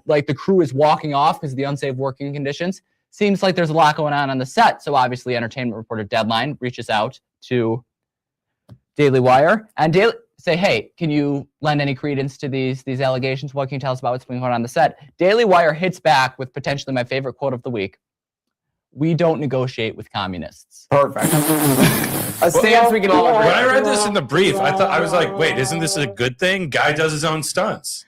Like the crew is walking off because of the unsafe working conditions. Seems like there's a lot going on the set. So obviously entertainment reporter Deadline reaches out to Daily Wire and say, hey, can you lend any credence to these allegations? What can you tell us about what's going on the set? Daily Wire hits back with potentially my favorite quote of the week. We don't negotiate with communists. Perfect. A stance we can all agree. When I read this in the brief, I was like, wait, isn't this a good thing? Guy does his own stunts.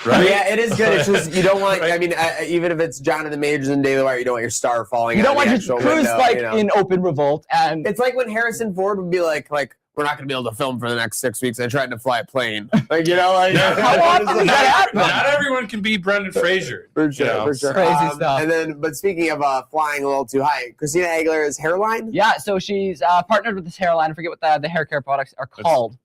Right? Yeah, it is good. It's just you don't want. I mean, even if it's Jonathan Majors and Daily Wire, you don't want your star falling. You don't want your crews in open revolt. And it's like when Harrison Ford would be like we're not going to be able to film for the next 6 weeks. I tried to fly a plane. How often does that happen? Not everyone can be Brendan Fraser. For sure. Crazy stuff. And then, but speaking of flying a little too high, Christina Aguilera's hairline. Yeah, so she's partnered with this hairline. I forget what the hair care products are called.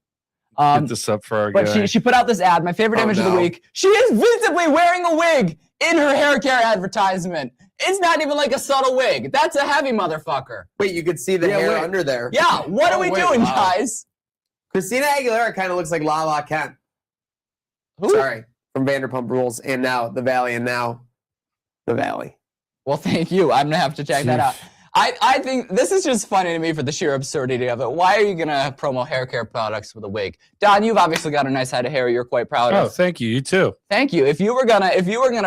Get this up for our guy. But she put out this ad. My favorite image of the week. She is visibly wearing a wig in her hair care advertisement. It's not even like a subtle wig. That's a heavy motherfucker. Wait, you could see the hair under there. Yeah, what are we doing, guys? Christina Aguilera kind of looks like La La Kent. Who? Sorry, from Vanderpump Rules and now The Valley and now The Valley. Well, thank you. I'm going to have to check that out. I think this is just funny to me for the sheer absurdity of it. Why are you gonna promo hair care products with a wig? Don, you've obviously got a nice head of hair you're quite proud of. Oh, thank you. You too. Thank you. If you were gonna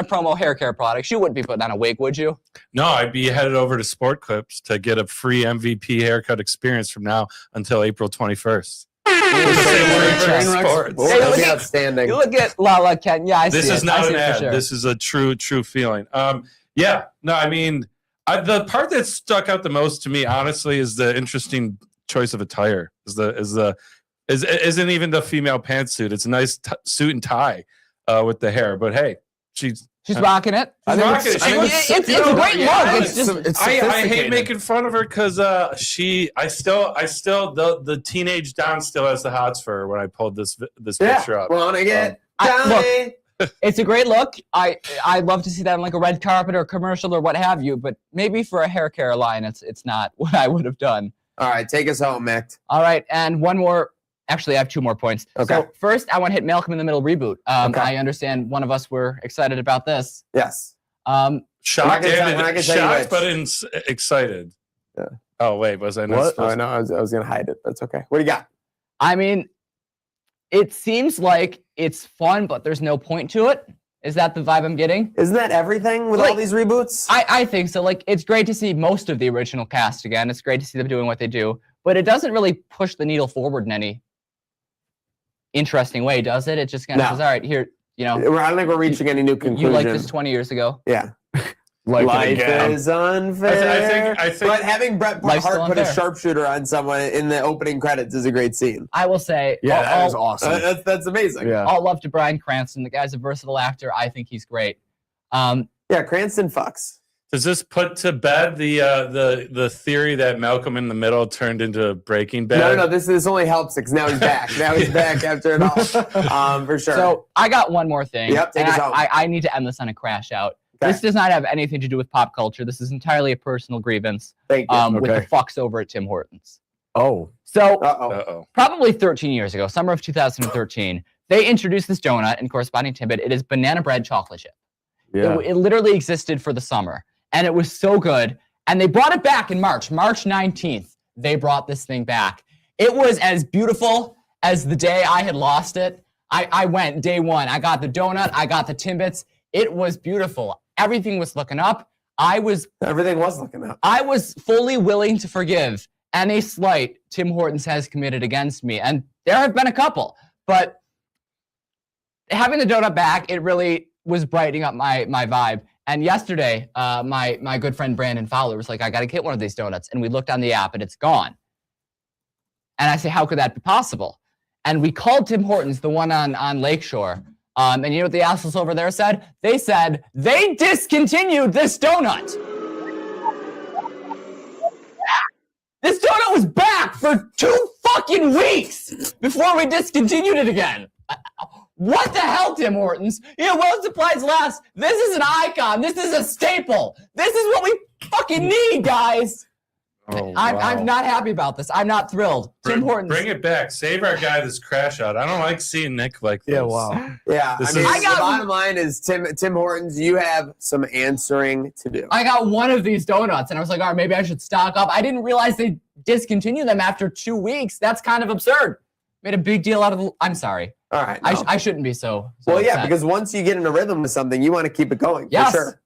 promo hair care products, you wouldn't be putting on a wig, would you? No, I'd be headed over to Sport Clips to get a free MVP haircut experience from now until April 21st. Sports. Hey, That'd be outstanding. You look at Lala Ken. Yeah, I see This is it. not I see an it for ad. sure. This is a true feeling. Yeah. No, I mean, the part that stuck out the most to me, honestly, is the interesting choice of attire. Isn't even the female pantsuit. It's a nice suit and tie with the hair. But hey, she's rocking it. rocking it. It's a great look. It's just I hate making fun of her because the teenage Don still has the hots for her when I pulled this picture up. Wanna get look, it's a great look. I'd love to see that on like a red carpet or a commercial or what have you, but maybe for a hair care line, it's not what I would have done. All right, take us home, Mick. All right, and one more. Actually, I have 2 more points. Okay. So first, I want to hit Malcolm in the Middle reboot. Okay. I understand one of us were excited about this. Yes. Shocked, which. but excited. Yeah. Oh wait, was I not What? supposed Oh, no, I was gonna hide it. That's okay. What do you got? I mean, it seems like it's fun, but there's no point to it. Is that the vibe I'm getting? Isn't that everything with all these reboots? I think so. Like, it's great to see most of the original cast again. It's great to see them doing what they do, but it doesn't really push the needle forward in any interesting way, does it? It just kind of says, all right, here, I don't think we're reaching any new conclusion. You liked this 20 years ago. Yeah. Life is unfair. I think but having Bret Life's Hart still put a unfair. sharpshooter on someone in the opening credits is a great scene. I will say, that was awesome. That's amazing. Yeah. all love to Bryan Cranston. The guy's a versatile actor. I think he's great. Yeah, Cranston fucks. Does this put to bed the theory that Malcolm in the Middle turned into Breaking Bad? No, this only helps because now he's back. Now he's back after it all. For sure. So I got one more thing. Yep, take and us out. I need to end this on a crash out. Okay. This does not have anything to do with pop culture. This is entirely a personal grievance Thank you. with the Okay. fucks over at Tim Hortons. Oh. So Uh-oh. Uh-oh. probably 13 years ago, summer of 2013, they introduced this donut and corresponding tidbit. It is banana bread chocolate chip. Yeah. It literally existed for the summer, and it was so good. And they brought it back in March 19th. They brought this thing back. It was as beautiful as the day I had lost it. I went day one. I got the donut. I got the Timbits. It was beautiful. Everything was looking up. Everything was looking up. I was fully willing to forgive any slight Tim Hortons has committed against me. And there have been a couple. But having the donut back, it really was brightening up my vibe. And yesterday, my good friend Brandon Fowler was like, I got to get one of these donuts. And we looked on the app and it's gone. And I say, how could that be possible? And we called Tim Hortons, the one on Lakeshore. And you know what the assholes over there said? They said they discontinued this donut. This donut was back for 2 fucking weeks before we discontinued it again. What the hell, Tim Hortons? Yeah, well, supplies last. This is an icon. This is a staple. This is what we fucking need, guys. Oh, I'm not happy about this. I'm not thrilled. Tim Hortons. Bring it back. Save our guy this crash out. I don't like seeing Nick like this. Yeah, wow. Yeah, This I mean, is- the bottom line is Tim Hortons, you have some answering to do. I got one of these donuts, and I was like, all right, maybe I should stock up. I didn't realize they discontinued them after 2 weeks. That's kind of absurd. Made a big deal out of I'm sorry. All right. No. I shouldn't be so Well, yeah, upset. because once you get in a rhythm with something, you want to keep it going. Yes. For sure.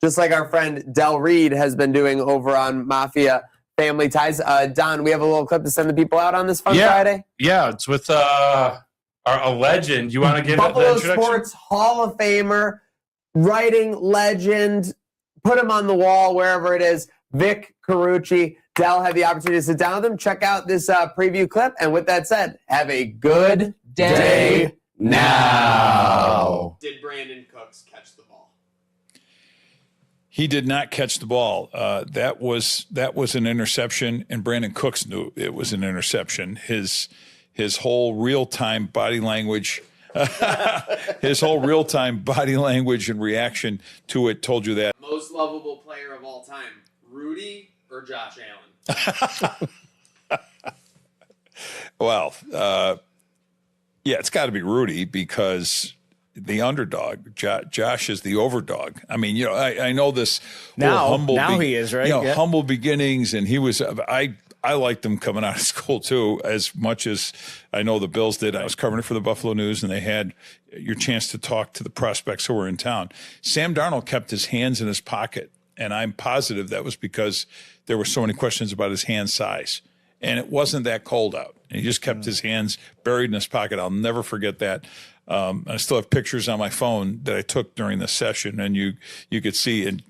Just like our friend Del Reed has been doing over on Mafia Family Ties. Don, we have a little clip to send the people out on this fun Friday. Yeah, it's with a legend. You want to give it the Buffalo introduction? Sports Hall of Famer, writing legend, put him on the wall wherever it is. Vic Carucci. Del had the opportunity to sit down with him. Check out this preview clip. And with that said, have a good day now. Did Brandon Cooks catch the ball? He did not catch the ball. That was an interception, and Brandon Cooks knew it was an interception. His whole real-time body language, his whole real-time body language and reaction to it told you that. Most lovable player of all time, Rudy or Josh Allen? Well, yeah, it's got to be Rudy because the underdog. Josh is the overdog. I mean, I know this Now humble he is, right? Yeah. Humble beginnings, and he was. I liked him coming out of school too, as much as I know the Bills did. I was covering it for the Buffalo News, and they had your chance to talk to the prospects who were in town. Sam Darnold kept his hands in his pocket, and I'm positive that was because there were so many questions about his hand size. And it wasn't that cold out. And he just kept his hands buried in his pocket. I'll never forget that. I still have pictures on my phone that I took during the session, and you could see, and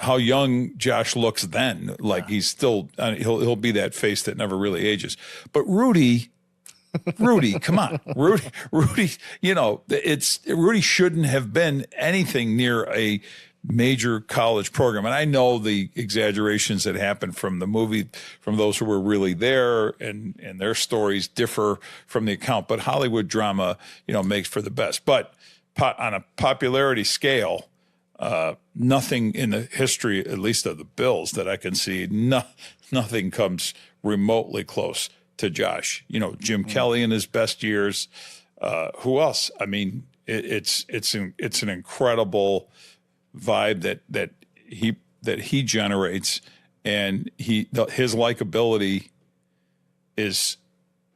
how young Josh looks then. Like he's still, he'll be that face that never really ages. But Rudy, come on, Rudy, Rudy shouldn't have been anything near a major college program. And I know the exaggerations that happened from the movie, from those who were really there, and their stories differ from the account, but Hollywood drama, makes for the best. But on a popularity scale, nothing in the history, at least of the Bills that I can see, nothing comes remotely close to Josh. Jim Kelly in his best years. Who else? I mean, it's an incredible vibe that he generates, and his likability is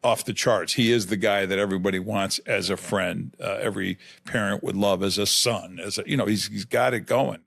off the charts. He is the guy that everybody wants as a friend. Every parent would love as a son. He's got it going.